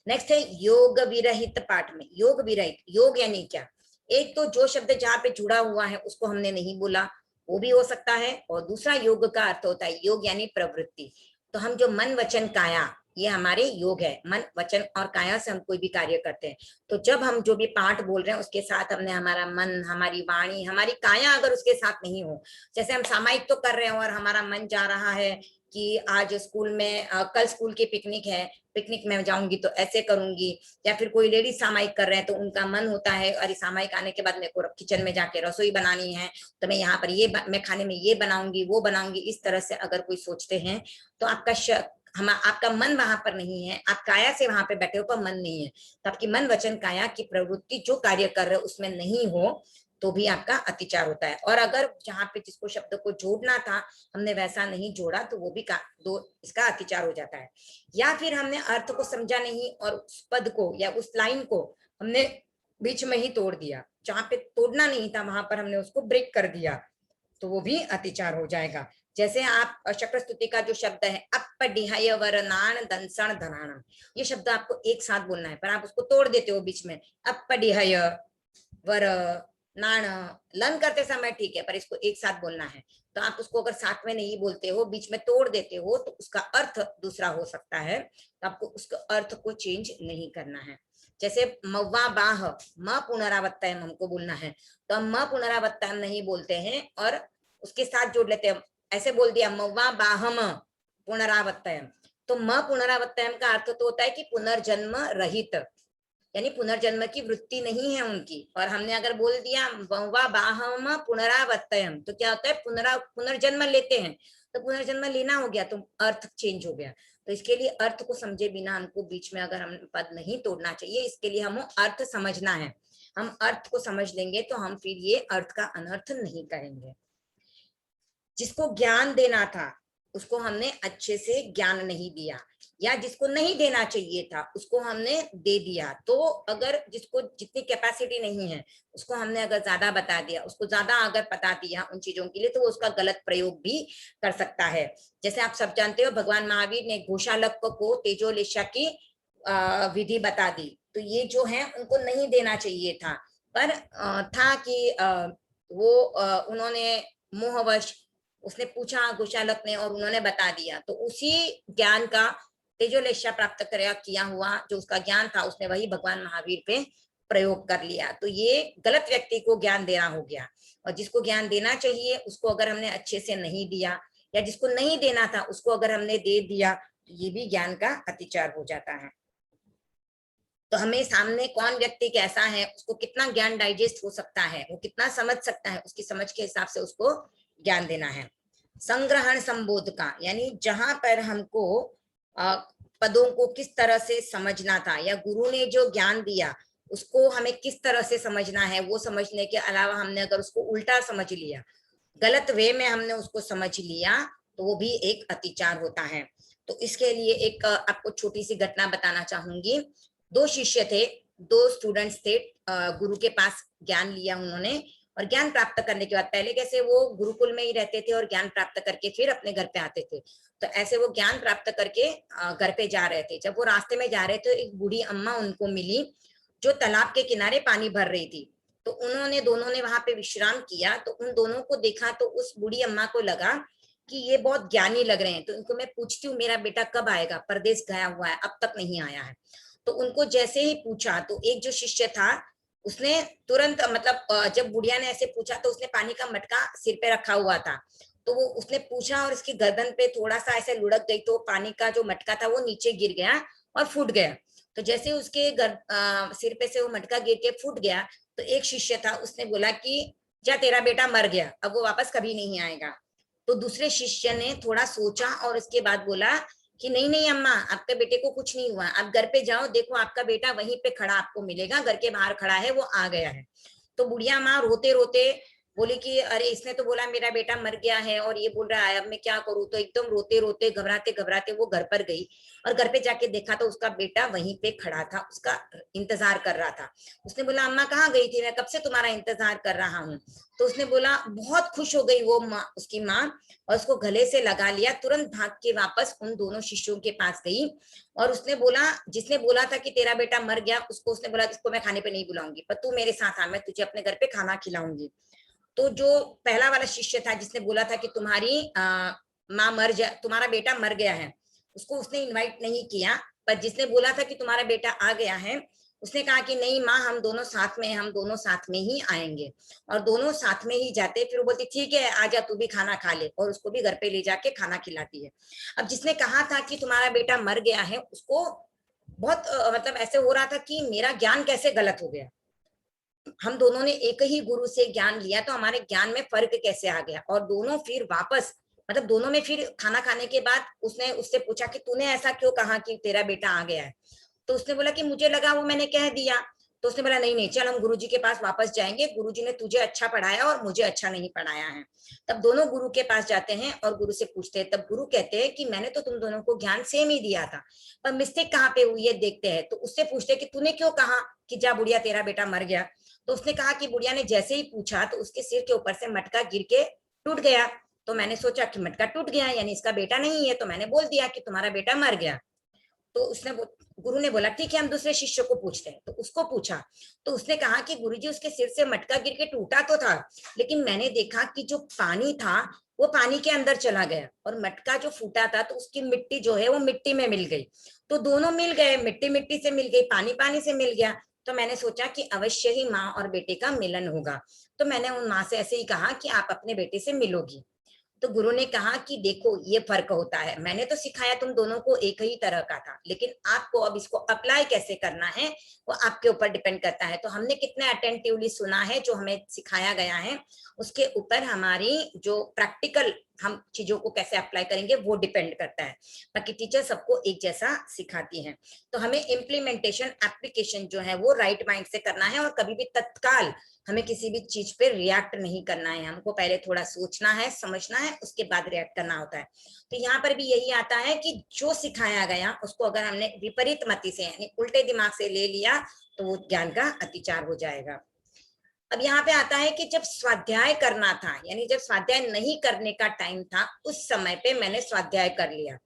B: नेक्स्ट है योग विरहित पाठ में, योग विरहित, योग यानी क्या, एक तो जो शब्द जहाँ पे जुड़ा हुआ है उसको हमने नहीं बोला, वो भी हो सकता है, और दूसरा योग का अर्थ होता है योग यानी प्रवृत्ति। तो हम जो मन वचन काया, ये हमारे योग है, मन वचन और काया से हम कोई भी कार्य करते हैं। तो जब हम जो भी पाठ बोल रहे हैं उसके साथ हमने हमारा मन, हमारी वाणी, हमारी काया अगर उसके साथ नहीं हो, जैसे हम सामायिक तो कर रहे हो और हमारा मन जा रहा है कि आज स्कूल में कल स्कूल की पिकनिक है, पिकनिक में जाऊंगी तो ऐसे करूंगी, या फिर कोई लेडीज सामायिक कर रहे हैं तो उनका मन होता है अरे सामायिक आने के बाद मेरे को किचन में जाके रसोई बनानी है, तो मैं यहाँ पर ये मैं खाने में ये बनाऊंगी वो बनाऊंगी, इस तरह से अगर कोई सोचते हैं तो आपका मन वहां पर नहीं है, आप काया से वहां पे बैठे हो पर मन नहीं है, तो आपकी मन वचन काया की प्रवृत्ति जो कार्य कर रहे हो उसमें नहीं हो तो भी आपका अतिचार होता है। और अगर जहां पे जिसको शब्द को जोड़ना था हमने वैसा नहीं जोड़ा तो वो भी इसका अतिचार हो जाता है। या फिर हमने अर्थ को समझा नहीं और उस पद को या उस लाइन को हमने बीच में ही तोड़ दिया, जहां पे तोड़ना नहीं था वहां पर हमने उसको ब्रेक कर दिया, तो वो भी अतिचार हो जाएगा। जैसे आप शक्र स्तुति का जो शब्द है अपडिहय वरनान दंसण धनाणम, ये शब्द आपको एक साथ बोलना है पर आप उसको तोड़ देते हो बीच में, अपडिहय वर नाण, लन करते समय ठीक है पर इसको एक साथ बोलना है, तो आप उसको अगर साथ में नहीं बोलते हो बीच में तोड़ देते हो तो उसका अर्थ दूसरा हो सकता है, तो आपको उसका अर्थ को चेंज नहीं करना है। जैसे मव्वा बाह, म पुनरावृत्तयम हमको बोलना है, तो हम म पुनरावृत्तयम नहीं बोलते हैं और उसके साथ जोड़ लेते हैं, ऐसे बोल दिया मव्वा बाहम पुनरावृत्तयम, तो म पुनरावृत्तयम का अर्थ तो होता है कि पुनर्जन्म रहित, यानी पुनर्जन्म की वृत्ति नहीं है उनकी, और हमने अगर बोल दिया मव्वा बाहम पुनरावृत्तयम तो क्या होता है पुनर्जन्म लेते हैं, तो पुनर्जन्म लेना हो गया तो अर्थ चेंज हो गया। तो इसके लिए अर्थ को समझे बिना हमको बीच में अगर हम पद नहीं तोड़ना चाहिए, इसके लिए हमें अर्थ समझना है, हम अर्थ को समझ लेंगे तो हम फिर ये अर्थ का अनर्थ नहीं करेंगे। जिसको ज्ञान देना था उसको हमने अच्छे से ज्ञान नहीं दिया, या जिसको नहीं देना चाहिए था उसको हमने दे दिया, तो अगर जिसको जितनी कैपेसिटी नहीं है उसको हमने अगर ज्यादा बता दिया, उसको ज्यादा अगर बता दिया उन चीजों के लिए, तो उसका गलत प्रयोग भी कर सकता है। जैसे आप सब जानते हो भगवान महावीर ने घोषालक को तेजोलेशा की विधि बता दी, तो ये जो है उनको नहीं देना चाहिए था, पर था कि वो उन्होंने मोहवश, उसने पूछा घोषालक ने और उन्होंने बता दिया, तो उसी ज्ञान का तेजोलेशा प्राप्त किया हुआ जो उसका ज्ञान था उसने वही भगवान महावीर पे प्रयोग कर लिया, तो ये गलत व्यक्ति को ज्ञान देना हो गया। और जिसको ज्ञान देना चाहिए उसको अगर हमने अच्छे से नहीं दिया, या जिसको नहीं देना था उसको अगर हमने दे दिया, तो ये भी ज्ञान का अतिचार हो जाता है। तो हमें सामने कौन व्यक्ति कैसा है, उसको कितना ज्ञान डाइजेस्ट हो सकता है, वो कितना समझ सकता है, उसकी समझ के हिसाब से उसको ज्ञान देना है। संग्रहण संबोध का, यानी जहां पर हमको पदों को किस तरह से समझना था, या गुरु ने जो ज्ञान दिया उसको हमें किस तरह से समझना है, वो समझने के अलावा हमने अगर उसको उल्टा समझ लिया, गलत वे में हमने उसको समझ लिया, तो वो भी एक अतिचार होता है। तो इसके लिए एक आपको छोटी सी घटना बताना चाहूंगी। 2 शिष्य थे, 2 स्टूडेंट्स थे, गुरु के पास ज्ञान लिया उन्होंने, और ज्ञान प्राप्त करने के बाद, पहले कैसे वो गुरुकुल में ही रहते थे और ज्ञान प्राप्त करके फिर अपने घर पे आते थे, तो ऐसे वो ज्ञान प्राप्त करके घर पे जा रहे थे। जब वो रास्ते में जा रहे थे, एक बूढ़ी अम्मा उनको मिली जो तालाब के किनारे पानी भर रही थी। तो उन्होंने दोनों ने वहां पे विश्राम किया, तो उन दोनों को देखा तो उस बूढ़ी अम्मा को लगा कि ये बहुत ज्ञानी लग रहे हैं, तो इनको मैं पूछती हूँ मेरा बेटा कब आएगा, परदेश गया हुआ है, अब तक नहीं आया है। तो उनको जैसे ही पूछा, तो एक जो शिष्य था उसने तुरंत, मतलब जब बुढ़िया ने ऐसे पूछा तो उसने पानी का मटका सिर पे रखा हुआ था, तो वो उसने पूछा और इसकी गर्दन पे थोड़ा सा ऐसे लुढ़क गई, तो पानी का जो मटका था वो नीचे गिर गया और फूट गया। तो जैसे उसके सिर पे से वो मटका गिर के फूट गया, तो एक शिष्य था उसने बोला कि जा तेरा बेटा मर गया, अब वो वापस कभी नहीं आएगा। तो दूसरे शिष्य ने थोड़ा सोचा और इसके बाद बोला कि नहीं नहीं अम्मा, आपके बेटे को कुछ नहीं हुआ, आप घर पे जाओ, देखो आपका बेटा वहीं पे खड़ा आपको मिलेगा, घर के बाहर खड़ा है, वो आ गया है। तो बुढ़िया माँ रोते रोते बोली कि अरे इसने तो बोला मेरा बेटा मर गया है और ये बोल रहा है, अब मैं क्या करूं। तो एकदम रोते रोते घबराते घबराते वो घर पर गई और घर पे जाके देखा तो उसका बेटा वहीं पे खड़ा था, उसका इंतजार कर रहा था। उसने बोला अम्मा कहाँ गई थी, मैं कब से तुम्हारा इंतजार कर रहा हूँ। तो उसने बोला, बहुत खुश हो गई वो माँ, उसकी माँ, और उसको गले से लगा लिया, तुरंत भाग के वापस उन दोनों शिष्यों के पास गई और उसने बोला, जिसने बोला था कि तेरा बेटा मर गया, उसको उसने बोला इसको मैं खाने पे नहीं बुलाऊंगी, पर तू मेरे साथ आ, मैं तुझे अपने घर पे खाना खिलाऊंगी। तो जो पहला वाला शिष्य था जिसने बोला था कि तुम्हारी माँ मर जा, तुम्हारा बेटा मर गया है, उसको उसने इनवाइट नहीं किया, पर जिसने बोला था कि तुम्हारा बेटा आ गया है, उसने कहा कि नहीं माँ, हम दोनों साथ में हैं, हम दोनों साथ में ही आएंगे। और दोनों साथ में ही जाते, फिर वो बोलती ठीक है आजा तू भी खाना खा ले, और उसको भी घर पे ले जाके खाना खिलाती है। अब जिसने कहा था कि तुम्हारा बेटा मर गया है, उसको बहुत मतलब ऐसे हो रहा था कि मेरा ज्ञान कैसे गलत हो गया, हम दोनों ने एक ही गुरु से ज्ञान लिया, तो हमारे ज्ञान में फर्क कैसे आ गया। और दोनों फिर वापस, मतलब दोनों में फिर खाना खाने के बाद उसने उससे पूछा कि तूने ऐसा क्यों कहा कि तेरा बेटा आ गया है। तो उसने बोला कि मुझे लगा वो मैंने कह दिया। तो उसने बोला नहीं नहीं, चल हम गुरुजी के पास वापस जाएंगे, गुरुजी ने तुझे अच्छा पढ़ाया और मुझे अच्छा नहीं पढ़ाया है। तब दोनों गुरु के पास जाते हैं और गुरु से पूछते हैं, तब गुरु कहते हैं कि मैंने तो तुम दोनों को ज्ञान सेम ही दिया था, पर मिस्टेक कहाँ पे हुई है देखते हैं। तो उससे पूछते कि तूने क्यों कहा कि जा बुढ़िया तेरा बेटा मर गया। तो उसने कहा कि बुढ़िया ने जैसे ही पूछा तो उसके सिर के ऊपर से मटका गिर के टूट गया। तो मैंने सोचा कि मटका टूट गया यानी इसका बेटा नहीं है, तो मैंने बोल दिया कि तुम्हारा बेटा मर गया। तो उसने गुरु ने बोला ठीक है हम दूसरे शिष्य को पूछते हैं। तो उसको पूछा तो उसने कहा कि गुरुजी उसके सिर से मटका गिर के टूटा तो था, लेकिन मैंने देखा कि जो पानी था वो पानी के अंदर चला गया और मटका जो फूटा था तो उसकी मिट्टी जो है वो मिट्टी में मिल गई। तो दोनों मिल गए, मिट्टी मिट्टी से मिल गई, पानी पानी से मिल गया। तो मैंने सोचा कि अवश्य ही माँ और बेटे का मिलन होगा। तो मैंने उन माँ से ऐसे ही कहा कि आप अपने बेटे से मिलोगी। तो गुरु ने कहा कि देखो ये फर्क होता है, मैंने तो सिखाया तुम दोनों को एक ही तरह का था, लेकिन आपको अब इसको अप्लाई कैसे करना है वो आपके ऊपर डिपेंड करता है। तो हमने कितने अटेंटिवली सुना है, जो हमें सिखाया गया है उसके ऊपर हमारी जो प्रैक्टिकल हम चीजों को कैसे अप्लाई करेंगे वो डिपेंड करता है। बाकी टीचर सबको एक जैसा सिखाती है, तो हमें इम्प्लीमेंटेशन एप्लीकेशन जो है वो राइट माइंड से करना है और कभी भी तत्काल हमें किसी भी चीज पे रिएक्ट नहीं करना है। हमको पहले थोड़ा सोचना है, समझना है, उसके बाद रिएक्ट करना होता है। तो यहाँ पर भी यही आता है कि जो सिखाया गया उसको अगर हमने विपरीत मति से यानी उल्टे दिमाग से ले लिया तो वो ज्ञान का अतिचार हो जाएगा। अब यहाँ पे आता है कि जब स्वाध्याय करना था यानी जब स्वाध्याय नहीं करने का टाइम था उस समय पे मैंने स्वाध्याय कर लिया,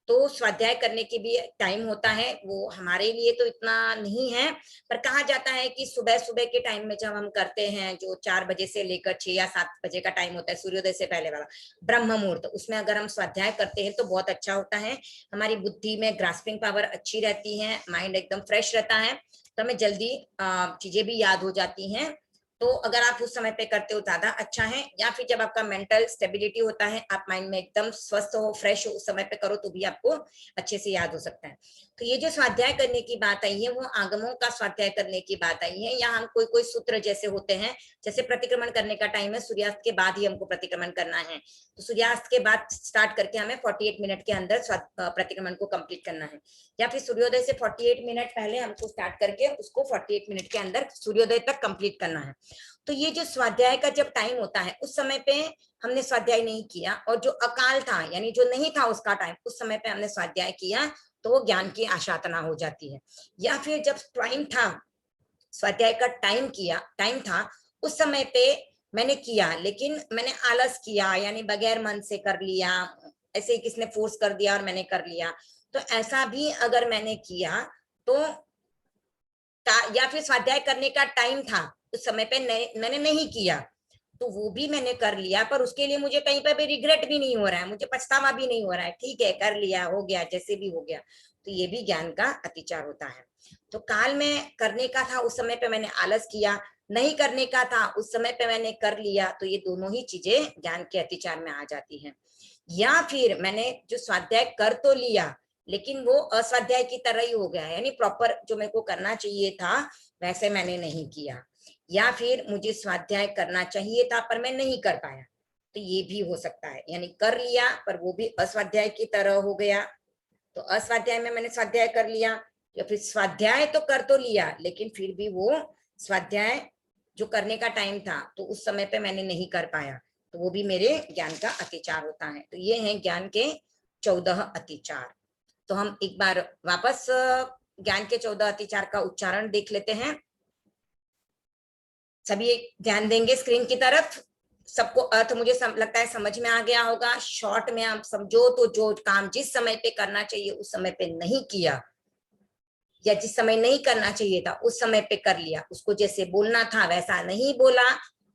B: तो स्वाध्याय करने की भी टाइम होता है, वो हमारे लिए तो इतना नहीं है, पर कहा जाता है कि सुबह सुबह के टाइम में जब हम करते हैं, जो 4 बजे से लेकर 6 या 7 बजे का टाइम होता है, सूर्योदय से पहले वाला ब्रह्म मुहूर्त, उसमें अगर हम स्वाध्याय करते हैं तो बहुत अच्छा होता है। हमारी बुद्धि में ग्रास्पिंग पावर अच्छी रहती है, माइंड एकदम फ्रेश रहता है, तो हमें जल्दी चीजें भी याद हो जाती हैं। तो अगर आप उस समय पे करते हो ज्यादा अच्छा है, या फिर जब आपका मेंटल स्टेबिलिटी होता है, आप माइंड में एकदम स्वस्थ हो, फ्रेश हो, उस समय पे करो तो भी आपको अच्छे से याद हो सकता है। तो ये जो स्वाध्याय करने की बात आई है वो आगमों का स्वाध्याय करने की बात आई है। या हम कोई कोई सूत्र जैसे होते हैं, जैसे प्रतिक्रमण करने का टाइम है, सूर्यास्त के बाद ही हमको प्रतिक्रमण करना है, तो सूर्यास्त के बाद स्टार्ट करके हमें 48 मिनट के अंदर प्रतिक्रमण को कंप्लीट करना है, या फिर सूर्योदय से 48 मिनट पहले हमको स्टार्ट करके उसको 48 मिनट के अंदर सूर्योदय तक कंप्लीट करना है। तो ये जो स्वाध्याय का जब टाइम होता है, उस समय पे हमने स्वाध्याय नहीं किया, और जो अकाल था यानी जो नहीं था उसका टाइम, उस समय पे हमने स्वाध्याय किया, तो वो ज्ञान की आशातना हो जाती है। या फिर जब टाइम था, स्वाध्याय का टाइम था, उस समय पे मैंने किया, लेकिन मैंने आलस किया, यानी बगैर मन से कर लिया, ऐसे ही किसने फोर्स कर दिया और मैंने कर लिया, तो ऐसा भी अगर मैंने किया तो, या फिर स्वाध्याय करने का टाइम था, उस समय पे मैंने नहीं किया, तो वो भी मैंने कर लिया, पर उसके लिए मुझे कहीं पर भी रिग्रेट भी नहीं हो रहा है, मुझे पछतावा भी नहीं हो रहा है, ठीक है कर लिया, हो गया, जैसे भी हो गया, तो ये भी ज्ञान का अतिचार होता है। तो काल में करने का था, उस समय पे मैंने आलस किया, नहीं करने का था, उस समय पे मैंने कर लिया, तो ये दोनों ही चीजें ज्ञान के अतिचार में आ जाती हैं। या फिर मैंने जो स्वाध्याय कर तो लिया, लेकिन वो अस्वाध्याय की तरह ही हो गया, यानी प्रॉपर जो मेरे को करना चाहिए था वैसे मैंने नहीं किया, या फिर मुझे स्वाध्याय करना चाहिए था पर मैं नहीं कर पाया, तो ये भी हो सकता है, यानी कर लिया पर वो भी अस्वाध्याय की तरह हो गया। तो अस्वाध्याय में मैंने स्वाध्याय कर लिया, या फिर स्वाध्याय तो कर तो लिया, लेकिन फिर भी वो स्वाध्याय जो करने का टाइम था तो उस समय पे मैंने नहीं कर पाया, तो वो भी मेरे ज्ञान का अतिचार होता है। तो ये है ज्ञान के 14 अतिचार। तो हम एक बार वापस ज्ञान के 14 अतिचार का उच्चारण देख लेते हैं। सभी ध्यान देंगे स्क्रीन की तरफ, सबको अर्थ मुझे लगता है समझ में आ गया होगा। शॉर्ट में आप समझो तो जो काम जिस समय पे करना चाहिए उस समय पे नहीं किया, या जिस समय नहीं करना चाहिए था उस समय पे कर लिया, उसको जैसे बोलना था वैसा नहीं बोला,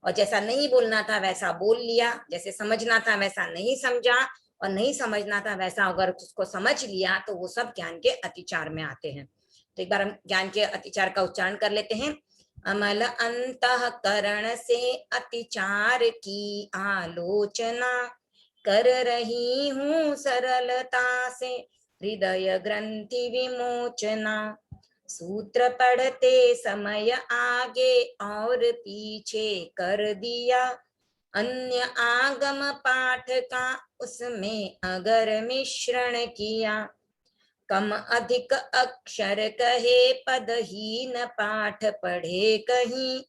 B: और जैसा नहीं बोलना था वैसा बोल लिया, जैसे समझना था वैसा नहीं समझा, और नहीं समझना था वैसा अगर उसको समझ लिया, तो वो सब ज्ञान के अतिचार में आते हैं। तो एक बार हम ज्ञान के अतिचार का उच्चारण कर लेते हैं। अमल अंतःकरण से अतिचार की आलोचना कर रही हूँ सरलता से हृदय ग्रंथि विमोचना। सूत्र पढ़ते समय आगे और पीछे कर दिया, अन्य आगम पाठ का उसमें अगर मिश्रण किया। कम अधिक अक्षर कहे पदहीन पाठ पढ़े कहीं,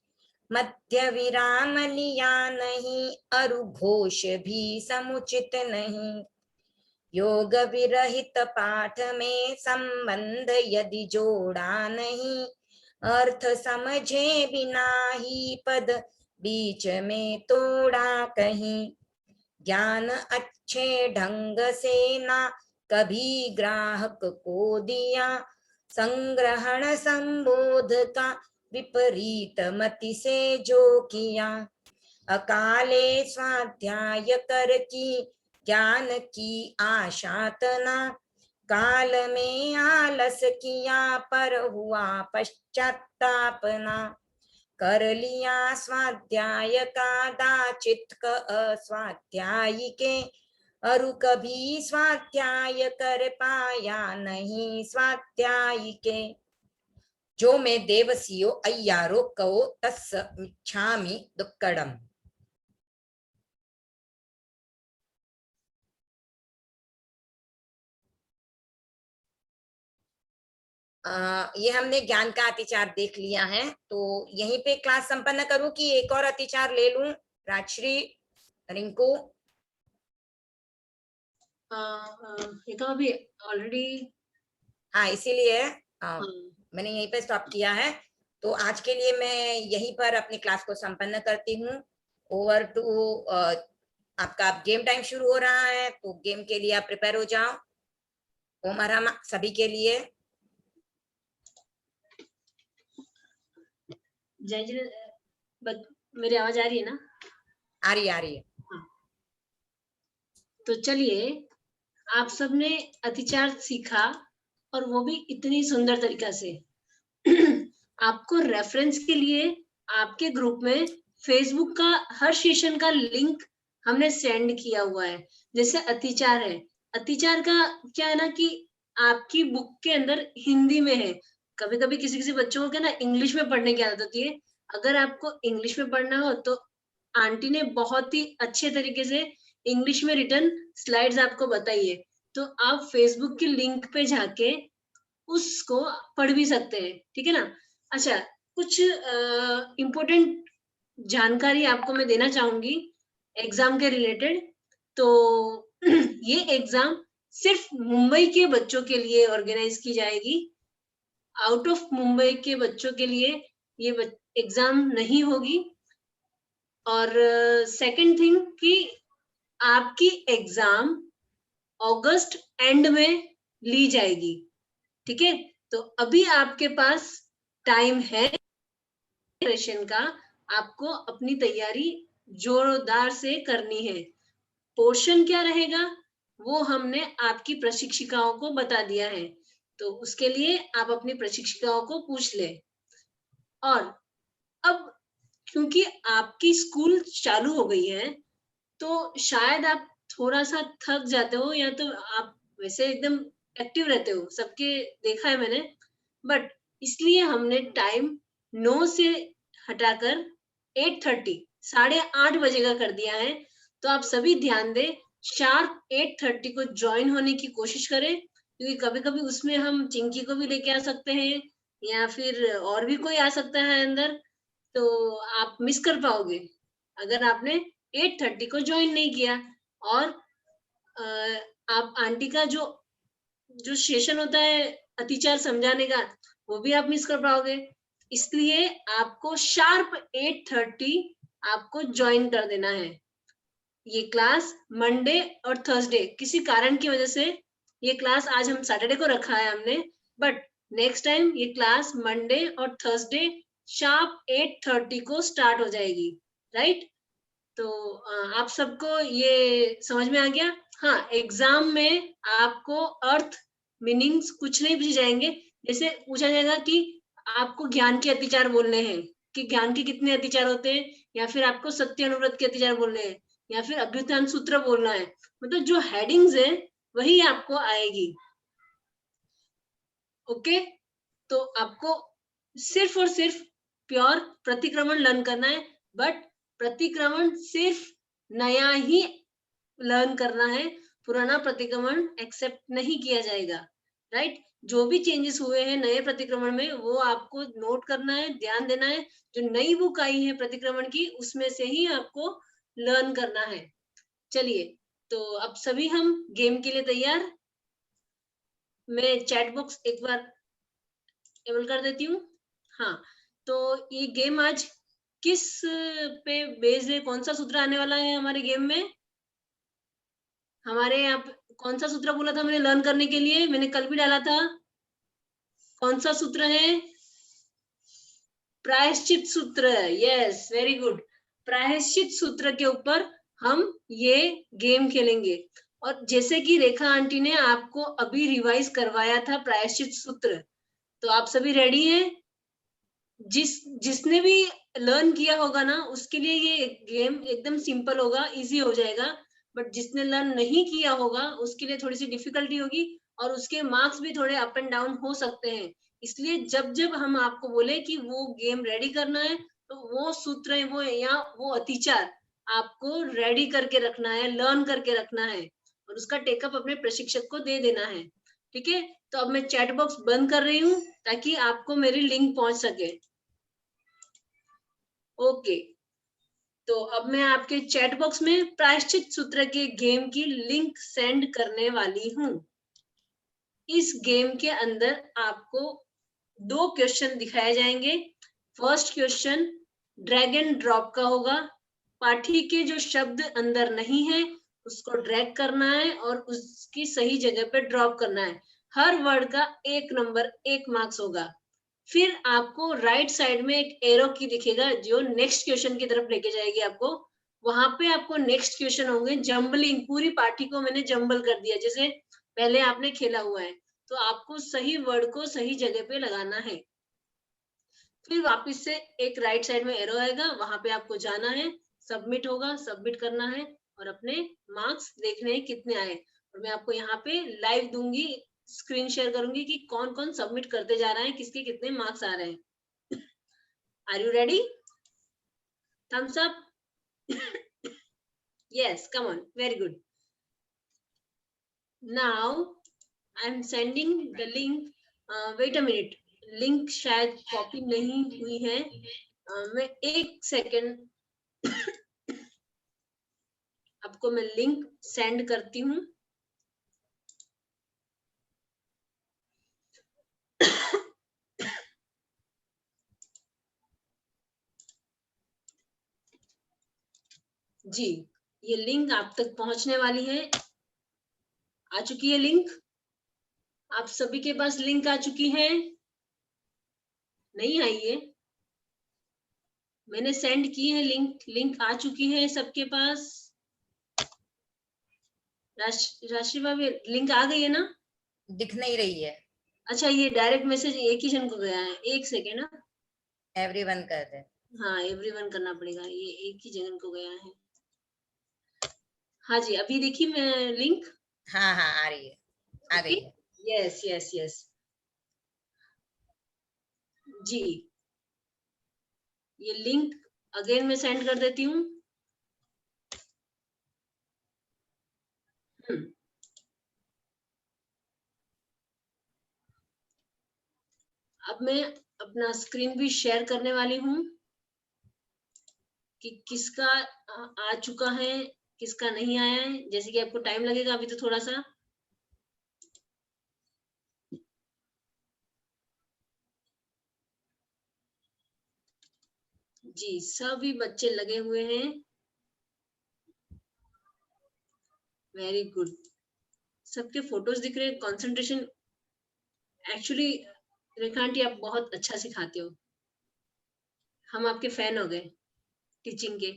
B: मध्य विराम लिया नहीं अरु घोष भी समुचित नहीं। योग विरहित पाठ में संबंध यदि जोड़ा नहीं, अर्थ समझे बिना ही पद बीच में तोड़ा कहीं। ज्ञान अच्छे ढंग से ना कभी ग्राहक को दिया, संग्रहण संबोध का विपरीत मति से जो किया। अकाले स्वाध्याय कर की ज्ञान की आशातना, काल में आलस किया पर हुआ पश्चातापना। कर लिया स्वाध्याय का दाचित्क अस्वाध्यायी के, अरु कभी स्वाध्याय कर पाया नहीं स्वाध्यायी के। जो मैं देवसियो अय्यारो कहो तस्स मिच्छामि दुक्कडम। ये हमने ज्ञान का अतिचार देख लिया है, तो यहीं पे क्लास संपन्न करूं कि एक और अतिचार ले लूं? राजश्री, रिंकू?
A: ये तो अभी ऑलरेडी,
B: हाँ, इसीलिए मैंने यहीं पे स्टॉप किया है। तो आज के लिए मैं यहीं पर अपनी क्लास को संपन्न करती हूँ। ओवर टू आपका गेम टाइम शुरू हो रहा है, तो गेम के लिए आप प्रिपेयर हो जाओ। ओम आराम सभी के लिए।
A: जय जय। मेरी आवाज आ रही है ना?
B: आ रही है।
A: तो चलिए, आप सबने अतिचार सीखा और वो भी इतनी सुंदर तरीका से। आपको रेफरेंस के लिए आपके ग्रुप में फेसबुक का हर सेशन का लिंक हमने सेंड किया हुआ है। जैसे अतिचार है, अतिचार का क्या है ना कि आपकी बुक के अंदर हिंदी में है। कभी कभी किसी किसी बच्चों को क्या ना इंग्लिश में पढ़ने की आदत होती है। अगर आपको इंग्लिश में पढ़ना हो तो आंटी ने बहुत ही अच्छे तरीके से इंग्लिश में रिटर्न स्लाइड्स आपको बताई है। तो आप फेसबुक के लिंक पे जाके उसको पढ़ भी सकते हैं, ठीक है ना। अच्छा, कुछ इम्पोर्टेंट जानकारी आपको मैं देना चाहूंगी एग्जाम के रिलेटेड। तो ये एग्जाम सिर्फ मुंबई के बच्चों के लिए ऑर्गेनाइज की जाएगी। आउट ऑफ मुंबई के बच्चों के लिए ये एग्जाम नहीं होगी। और सेकंड थिंग कि आपकी एग्जाम अगस्त एंड में ली जाएगी, ठीक है। तो अभी आपके पास टाइम है प्रिपरेशन का, आपको अपनी तैयारी जोरदार से करनी है। पोर्शन क्या रहेगा वो हमने आपकी प्रशिक्षिकाओं को बता दिया है, तो उसके लिए आप अपनी प्रशिक्षिकाओं को पूछ ले। और अब क्योंकि आपकी स्कूल चालू हो गई है तो शायद आप थोड़ा सा थक जाते हो, या तो आप वैसे एकदम एक्टिव रहते हो, सबके देखा है मैंने। बट इसलिए हमने टाइम 9 से हटाकर 8:30 8:30 बजे का कर दिया है। तो आप सभी ध्यान दें, शार्प 8:30 को ज्वाइन होने की कोशिश करें, क्योंकि कभी कभी उसमें हम चिंकी को भी लेके आ सकते हैं या फिर और भी कोई आ सकता है अंदर, तो आप मिस कर पाओगे अगर आपने 8:30 को ज्वाइन नहीं किया। और आप आंटी का जो सेशन होता है अतिचार समझाने का, वो भी आप मिस कर पाओगे। इसलिए आपको शार्प 8:30 आपको ज्वाइन कर देना है। ये क्लास मंडे और थर्सडे किसी कारण की वजह से ये क्लास आज हम सैटरडे को रखा है हमने, बट नेक्स्ट टाइम ये क्लास मंडे और थर्सडे शार्प 8:30 को स्टार्ट हो जाएगी, राइट। तो आप सबको ये समझ में आ गया? हाँ, एग्जाम में आपको अर्थ मीनिंग्स कुछ नहीं पूछे जाएंगे। जैसे पूछा जाएगा कि आपको ज्ञान के अतिचार बोलने हैं, कि ज्ञान के कितने अतिचार होते हैं, या फिर आपको सत्य अनुव्रत के अतिचार बोलने हैं, या फिर अभ्युत्थान सूत्र बोलना है। मतलब जो हेडिंग्स है वही आपको आएगी। ओके, तो आपको सिर्फ और सिर्फ प्योर प्रतिक्रमण लर्न करना है, बट प्रतिक्रमण सिर्फ नया ही लर्न करना है, पुराना प्रतिक्रमण एक्सेप्ट नहीं किया जाएगा, राइट। जो भी चेंजेस हुए हैं नए प्रतिक्रमण में वो आपको नोट करना है, ध्यान देना है। जो नई बुक आई है प्रतिक्रमण की उसमें से ही आपको लर्न करना है। चलिए, तो अब सभी हम गेम के लिए तैयार। मैं चैट बॉक्स एक बार एबल कर देती हूँ। हाँ, तो ये गेम आज किस पे बेस्ड है, कौन सा सूत्र आने वाला है हमारे गेम में? हमारे यहाँ कौन सा सूत्र बोला था मैंने लर्न करने के लिए? मैंने कल भी डाला था। कौन सा सूत्र है? प्रायश्चित सूत्र। Yes, very good. प्रायश्चित सूत्र के ऊपर हम ये गेम खेलेंगे। और जैसे कि रेखा आंटी ने आपको अभी रिवाइज करवाया था प्रायश्चित सूत्र, तो आप सभी रेडी हैं? जिसने भी लर्न किया होगा ना उसके लिए ये गेम एकदम सिंपल होगा, इजी हो जाएगा। बट जिसने लर्न नहीं किया होगा उसके लिए थोड़ी सी डिफिकल्टी होगी और उसके मार्क्स भी थोड़े अप एंड डाउन हो सकते हैं। इसलिए जब जब हम आपको बोले कि वो गेम रेडी करना है तो वो सूत्र है वो या वो अतिचार आपको रेडी करके रखना है, लर्न करके रखना है और उसका टेकअप अपने प्रशिक्षक को दे देना है, ठीक है। तो अब मैं चैट बॉक्स बंद कर रही हूँ ताकि आपको मेरी लिंक पहुंच सके। ओके, तो अब मैं आपके चैट बॉक्स में प्रायश्चित सूत्र के गेम की लिंक सेंड करने वाली हूँ। इस गेम के अंदर आपको 2 क्वेश्चन दिखाए जाएंगे। First question drag and drop का होगा। पाठी के जो शब्द अंदर नहीं है उसको ड्रैग करना है और उसकी सही जगह पे ड्रॉप करना है। हर वर्ड का 1 नंबर 1 मार्क्स होगा। फिर आपको राइट साइड में एक एरो की दिखेगा जो नेक्स्ट क्वेश्चन की तरफ लेके जाएगी आपको। वहां पे आपको नेक्स्ट क्वेश्चन होंगे जंबलिंग, पूरी पार्टी को मैंने जंबल कर दिया जैसे पहले आपने खेला हुआ है। तो आपको सही वर्ड को सही जगह पे लगाना है। फिर वापस से एक राइट साइड में एरो आएगा, वहां पे आपको जाना है, सबमिट होगा, सबमिट करना है और अपने मार्क्स देखने हैं कितने आए। और मैं आपको यहाँ पे लाइव दूंगी, स्क्रीन शेयर करूंगी कि कौन कौन सबमिट करते जा रहा है, किसके कितने मार्क्स आ रहे हैं। Are you ready? Thumbs up. yes, come on, very good. Now I am sending the link. Wait a minute, link शायद कॉपी नहीं हुई है। मैं 1 सेकेंड आपको मैं लिंक सेंड करती हूँ। जी, ये लिंक आप तक पहुंचने वाली है। आ चुकी है लिंक? आप सभी के पास लिंक आ चुकी है? नहीं आई है? मैंने सेंड की है लिंक, लिंक आ चुकी है सबके पास? राशि भाभी लिंक आ गई है ना?
B: दिख नहीं रही है।
A: अच्छा, ये डायरेक्ट मैसेज एक ही जन को गया है। 1 सेकेंड ना,
B: एवरीवन कर दे।
A: हाँ एवरीवन करना पड़ेगा, ये एक ही जन को गया है। हाँ जी, अभी देखिए मैं लिंक।
B: हाँ हाँ आ रही है, आ गई है।
A: यस यस यस जी, ये लिंक अगेन मैं सेंड कर देती हूँ। अब मैं अपना स्क्रीन भी शेयर करने वाली हूँ कि किसका आ चुका है, किसका नहीं आया है। जैसे कि आपको टाइम लगेगा अभी तो थोड़ा सा। जी, सभी बच्चे लगे हुए हैं। वेरी गुड, सबके फोटोज दिख रहे हैं। कंसंट्रेशन एक्चुअली रेखा आंटी आप बहुत अच्छा सिखाते हो, हम आपके फैन हो गए टीचिंग के।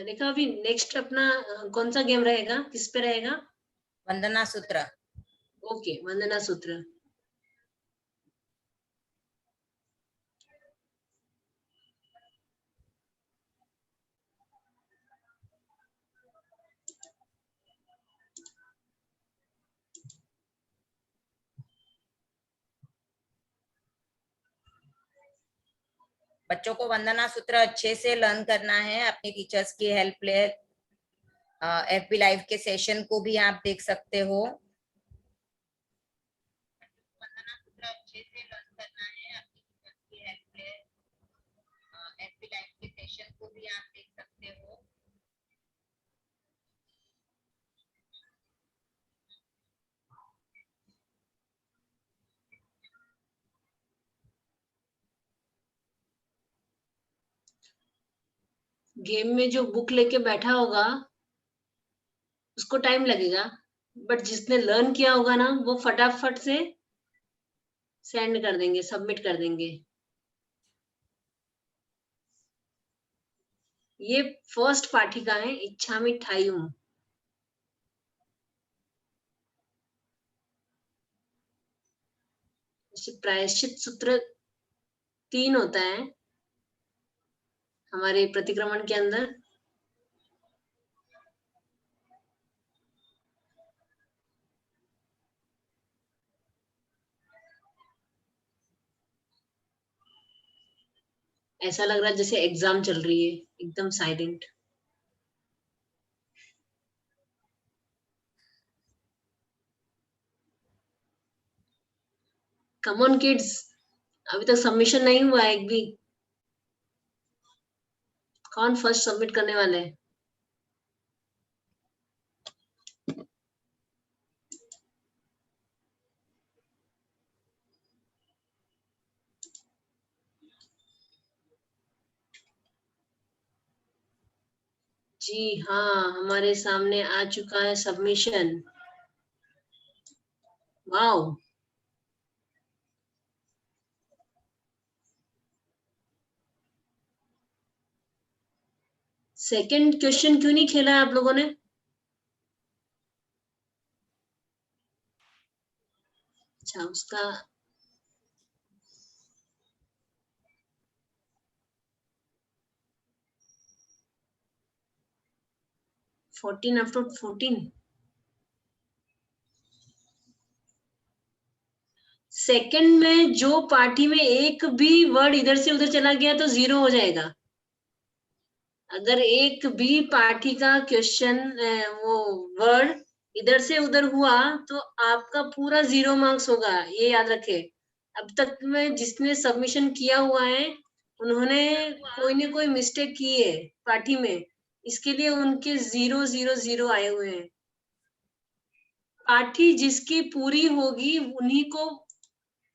A: रेखा अभी नेक्स्ट अपना कौन सा गेम रहेगा, किस पे रहेगा?
B: वंदना सूत्र।
A: ओके, वंदना सूत्र।
B: बच्चों को वंदना सूत्र अच्छे से लर्न करना है, अपनी टीचर्स की हेल्प ले। एफबी लाइव के सेशन को भी आप देख सकते हो। वंदना सूत्र अच्छे से लर्न करना है, अपनी टीचर्स की हेल्प ले। एफबी लाइव के सेशन को भी आप देख सकते हो।
A: गेम में जो बुक लेके बैठा होगा उसको टाइम लगेगा, बट जिसने लर्न किया होगा ना वो फटाफट से सेंड कर देंगे, सबमिट कर देंगे। ये फर्स्ट पाठिका है, इच्छा मिठाई हूं। प्रायश्चित सूत्र 3 होता है हमारे प्रतिक्रमण के अंदर। ऐसा लग रहा है जैसे एग्जाम चल रही है, एकदम साइलेंट। कम ऑन किड्स, अभी तक सबमिशन नहीं हुआ एक भी। कौन फर्स्ट सबमिट करने वाले हैं? जी हाँ, हमारे सामने आ चुका है सबमिशन। वाओ, सेकंड क्वेश्चन क्यों नहीं खेला है आप लोगों ने? अच्छा, उसका फोर्टीन आफ्टर 14 सेकंड में जो पार्टी में एक भी वर्ड इधर से उधर चला गया तो 0 हो जाएगा। अगर एक भी पार्टी का क्वेश्चन वो वर्ड इधर से उधर हुआ तो आपका पूरा 0 मार्क्स होगा, ये याद रखे। अब तक में जिसने सबमिशन किया हुआ है उन्होंने कोई ना कोई मिस्टेक की है पार्टी में, इसके लिए उनके 0 0 0 आए हुए हैं। पार्टी जिसकी पूरी होगी उन्हीं को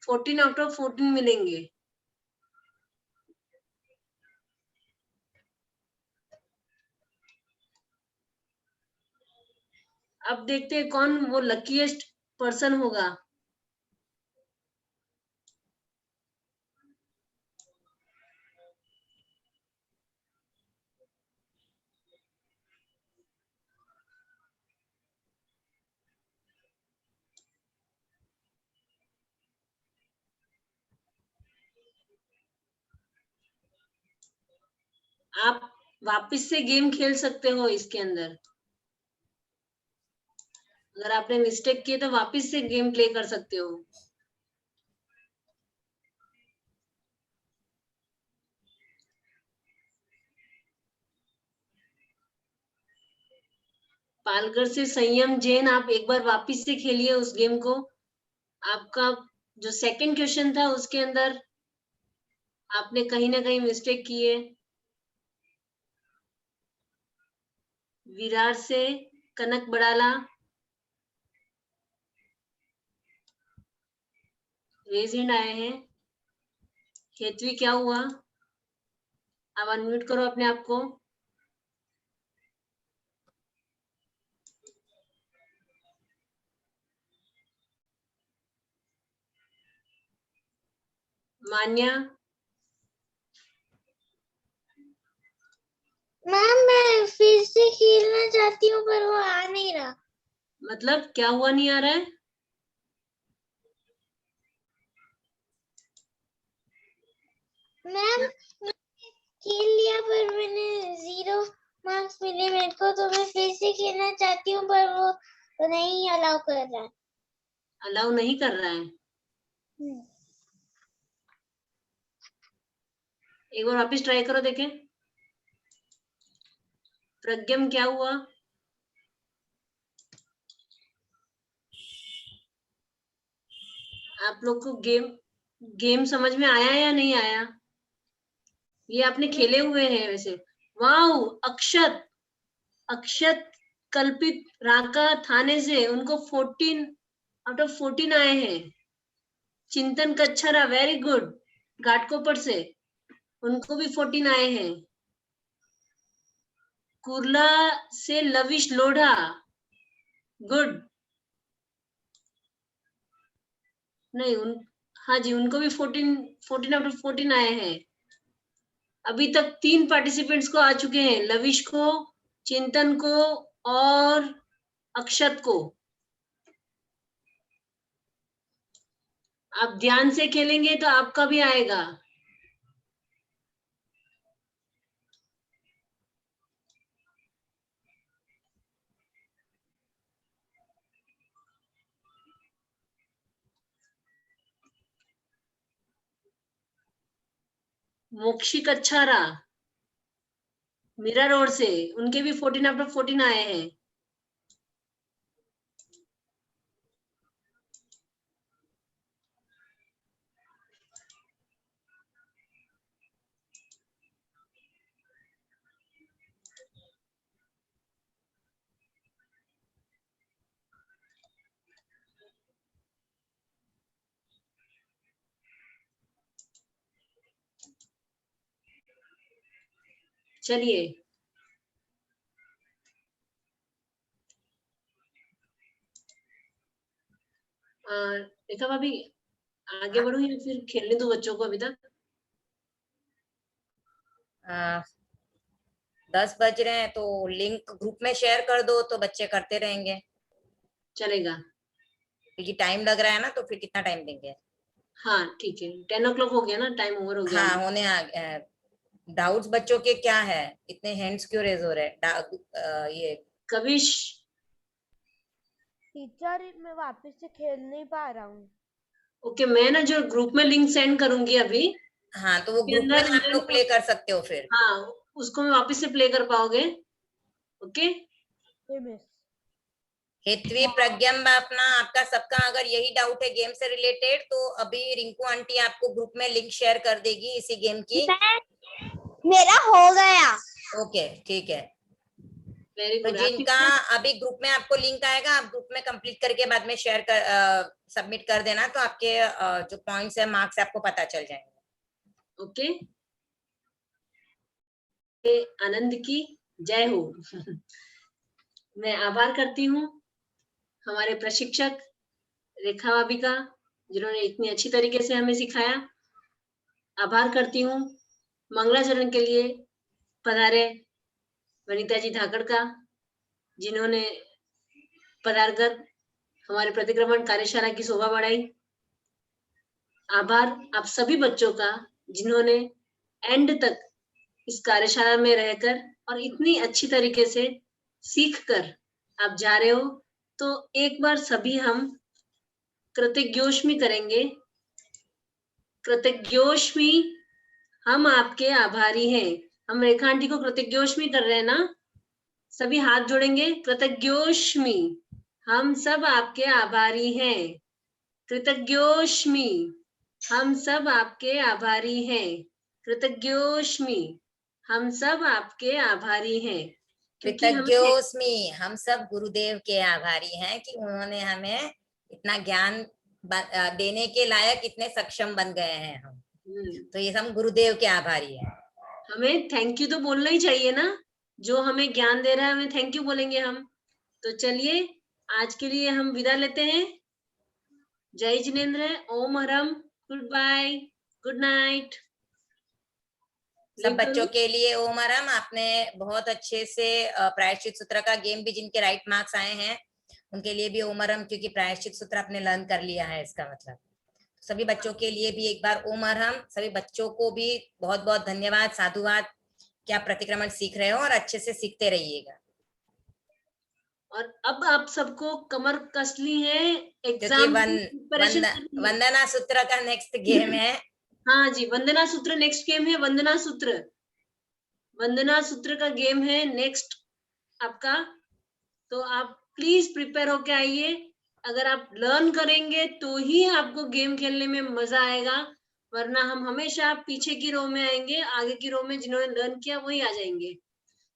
A: 14 आउट ऑफ 14 मिलेंगे। अब देखते हैं कौन वो लकीएस्ट पर्सन होगा। आप वापस से गेम खेल सकते हो इसके अंदर। अगर आपने मिस्टेक किए तो वापस से गेम प्ले कर सकते हो। पालघर से संयम जैन, आप एक बार वापस से खेलिए उस गेम को। आपका जो सेकंड क्वेश्चन था उसके अंदर आपने कहीं ना कहीं मिस्टेक की है। विरार से कनक बड़ाला रेज हैंड आए हैं। हेतवी क्या हुआ? आप अनम्यूट करो अपने आप को। मान्या,
E: मैम मैं फिर से खेलना चाहती हूँ पर वो आ नहीं रहा।
A: मतलब क्या हुआ, नहीं आ रहा है?
E: मैम खेल लिया पर मैंने 0 मार्क्स मिले मेरे को, तो मैं फिर से खेलना चाहती हूँ पर वो नहीं अलाउ कर रहा है।
A: अलाउ नहीं कर रहा है? एक बार वापस ट्राई करो देखें। प्रज्ञम क्या हुआ? आप लोग को गेम समझ में आया या नहीं आया? ये आपने खेले हुए हैं वैसे। वाओ, अक्षत अक्षत कल्पित राका थाने से, उनको 14 आउट ऑफ 14 आए हैं। चिंतन कच्छरा वेरी गुड, घाटकोपर से, उनको भी 14 आए हैं। कुर्ला से लविश लोढ़ा, गुड। नहीं हाँ जी, उनको भी 14 आउट ऑफ 14 आए हैं। अभी तक 3 पार्टिसिपेंट्स को आ चुके हैं, लविश को, चिंतन को और अक्षत को। आप ध्यान से खेलेंगे तो आपका भी आएगा। मोक्षिक अच्छारा मीरा रोड से, उनके भी 14 आउट ऑफ 14 आए हैं। चलिए रेखा भाभी आगे बढ़ूं या फिर खेलने दो बच्चों को अभी तक?
B: 10 बज रहे हैं तो लिंक ग्रुप में शेयर कर दो तो बच्चे करते रहेंगे,
A: चलेगा।
B: क्योंकि टाइम लग रहा है ना, तो फिर कितना टाइम देंगे।
A: हाँ ठीक है, 10 o'clock हो गया ना, टाइम ओवर हो गया।
B: हाँ होने आ गया। डाउट्स बच्चों के क्या है, इतने हैंड्स क्यों रेज हो रहे हैं? ये
A: कविश,
F: टीचर मैं वापस से खेल नहीं पा रहा हूँ।
A: ओके, मैं ना जो ग्रुप में लिंक सेंड करूंगी अभी,
B: हाँ तो वो
A: उसके
B: ग्रुप में
A: अंदर
B: आप लोग प्ले कर सकते हो फिर।
A: हाँ उसको मैं वापस से प्ले कर पाओगे। ओके
F: मिस
B: हेतवी, प्रज्ञम, अपना आपका सबका अगर यही डाउट है गेम से रिलेटेड तो अभी रिंकू आंटी आपको ग्रुप में लिंक शेयर कर देगी इसी गेम की।
E: मेरा हो गया।
B: ओके ठीक है,
A: वेरी
B: तो
A: गुड।
B: जिनका अभी ग्रुप में आपको लिंक आएगा आप ग्रुप में कंप्लीट करके बाद में शेयर कर सबमिट कर देना, तो आपके जो पॉइंट्स है मार्क्स आपको पता चल जाएंगे।
A: ओके, आनंद की जय हो। मैं आभार करती हूँ हमारे प्रशिक्षक रेखा भाभी का, जिन्होंने इतनी अच्छी तरीके से हमें सिखाया। आभार करती हूँ मंगलाचरण के लिए पधारे वनिता जी धाकड़ का, जिन्होंने पधारकर हमारे प्रतिक्रमण कार्यशाला की शोभा बढ़ाई। आभार आप सभी बच्चों का जिन्होंने एंड तक इस कार्यशाला में रहकर और इतनी अच्छी तरीके से सीख कर आप जा रहे हो। तो एक बार सभी हम कृतज्ञोष्मी करेंगे। कृतज्ञोष्मी, हम आपके आभारी हैं। हम रेखा आंटी को कृतज्ञोष्मी कर रहे हैं ना, सभी हाथ जोड़ेंगे। कृतज्ञोष्मी, हम सब आपके आभारी हैं। कृतज्ञोष्मी, हम सब आपके आभारी हैं। कृतज्ञोष्मी, हम सब आपके आभारी हैं। क्योंकि हम
B: कृतज्ञोस्मि, हम सब गुरुदेव के आभारी हैं कि उन्होंने हमें इतना ज्ञान देने के लायक इतने सक्षम बन गए हैं हम, तो ये हम गुरुदेव के आभारी हैं।
A: हमें थैंक यू तो बोलना ही चाहिए ना, जो हमें ज्ञान दे रहा है हमें थैंक यू बोलेंगे हम। तो चलिए आज के लिए हम विदा लेते हैं। जय जिनेन्द्र, ओम हरम, गुड बाय, गुड नाइट।
B: सब बच्चों के लिए ओम हरम। आपने बहुत अच्छे से प्रायश्चित सूत्र का गेम भी, जिनके राइट मार्क्स आए हैं उनके लिए भी ओम हरम, क्योंकि प्रायश्चित सूत्र आपने लर्न कर लिया है इसका मतलब। सभी बच्चों के लिए भी एक बार ओम हरम। सभी बच्चों को भी बहुत बहुत धन्यवाद, साधुवाद कि आप प्रतिक्रमण सीख रहे हो और अच्छे से सीखते रहिएगा।
A: और अब आप सबको कमर कस ली है
B: क्योंकि
A: एग्जाम
B: वंदना सूत्र का नेक्स्ट गेम है।
A: हाँ जी, वंदना सूत्र नेक्स्ट गेम है। वंदना सूत्र का गेम है नेक्स्ट आपका। तो आप प्लीज प्रिपेयर होके आइए। अगर आप लर्न करेंगे तो ही आपको गेम खेलने में मजा आएगा, वरना हम हमेशा पीछे की रो में आएंगे, आगे की रो में जिन्होंने लर्न किया वही आ जाएंगे।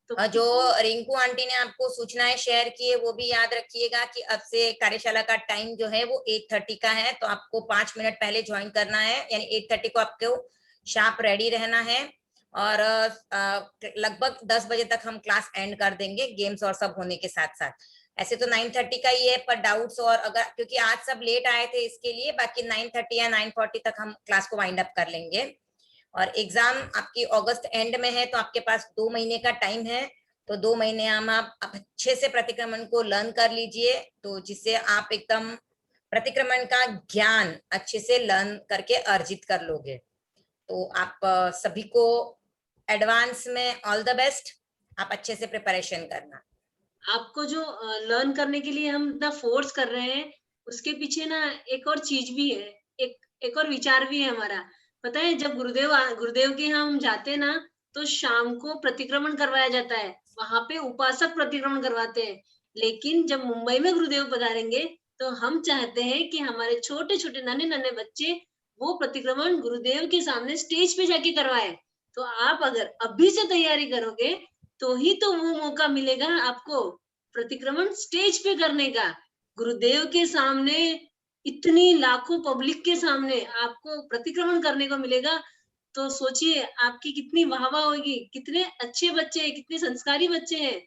B: तो जो रिंकू आंटी ने आपको सूचनाएं शेयर की है वो भी याद रखिएगा कि अब से कार्यशाला का टाइम जो है वो 8:30 का है, तो आपको 5 मिनट पहले ज्वाइन करना है, यानी 8:30 को आपको शार्प रेडी रहना है। और लगभग 10 बजे तक हम क्लास एंड कर देंगे, गेम्स और सब होने के साथ साथ। ऐसे तो 9:30 का ही है, पर डाउट्स और अगर, क्योंकि आज सब लेट आए थे इसके लिए, बाकी 9:30 या 9:40 तक हम क्लास को वाइंड अप कर लेंगे। और एग्जाम आपकी अगस्त एंड में है, तो आपके पास 2 महीने का टाइम है, तो 2 महीने हम आप अच्छे से प्रतिक्रमण को लर्न कर लीजिए, तो जिससे आप एकदम प्रतिक्रमण का ज्ञान अच्छे से लर्न करके अर्जित कर लोगे। तो आप सभी को एडवांस में ऑल द बेस्ट। आप अच्छे से प्रिपरेशन करना।
A: आपको जो लर्न करने के लिए हम इतना फोर्स कर रहे हैं, उसके पीछे ना एक और चीज भी है, एक और विचार भी है हमारा। पता है, जब गुरुदेव के यहाँ हम जाते हैं ना, तो शाम को प्रतिक्रमण करवाया जाता है, वहां पे उपासक प्रतिक्रमण करवाते हैं। लेकिन जब मुंबई में गुरुदेव पधारेंगे तो हम चाहते हैं कि हमारे छोटे छोटे नन्हे नन्हे बच्चे वो प्रतिक्रमण गुरुदेव के सामने स्टेज पे जाके करवाए। तो आप अगर अभी से तैयारी करोगे तो ही तो वो मौका मिलेगा आपको प्रतिक्रमण स्टेज पे करने का, गुरुदेव के सामने, इतनी लाखों पब्लिक के सामने आपको प्रतिक्रमण करने को मिलेगा। तो सोचिए आपकी कितनी वाहवाह होगी, कितने अच्छे बच्चे हैं, कितने संस्कारी बच्चे हैं।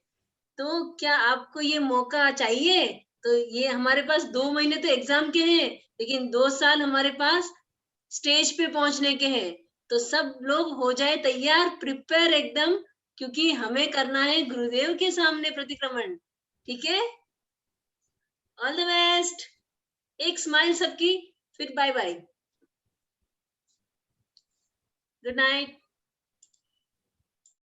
A: तो क्या आपको ये मौका चाहिए? तो ये हमारे पास 2 महीने तो एग्जाम के हैं, लेकिन 2 साल हमारे पास स्टेज पे पहुंचने के हैं। तो सब लोग हो जाए तैयार, प्रिपेयर एकदम, क्योंकि हमें करना है गुरुदेव के सामने प्रतिक्रमण। ठीक है, ऑल द बेस्ट। एक स्माइल सबकी, फिर बाय बाय, गुड नाइट।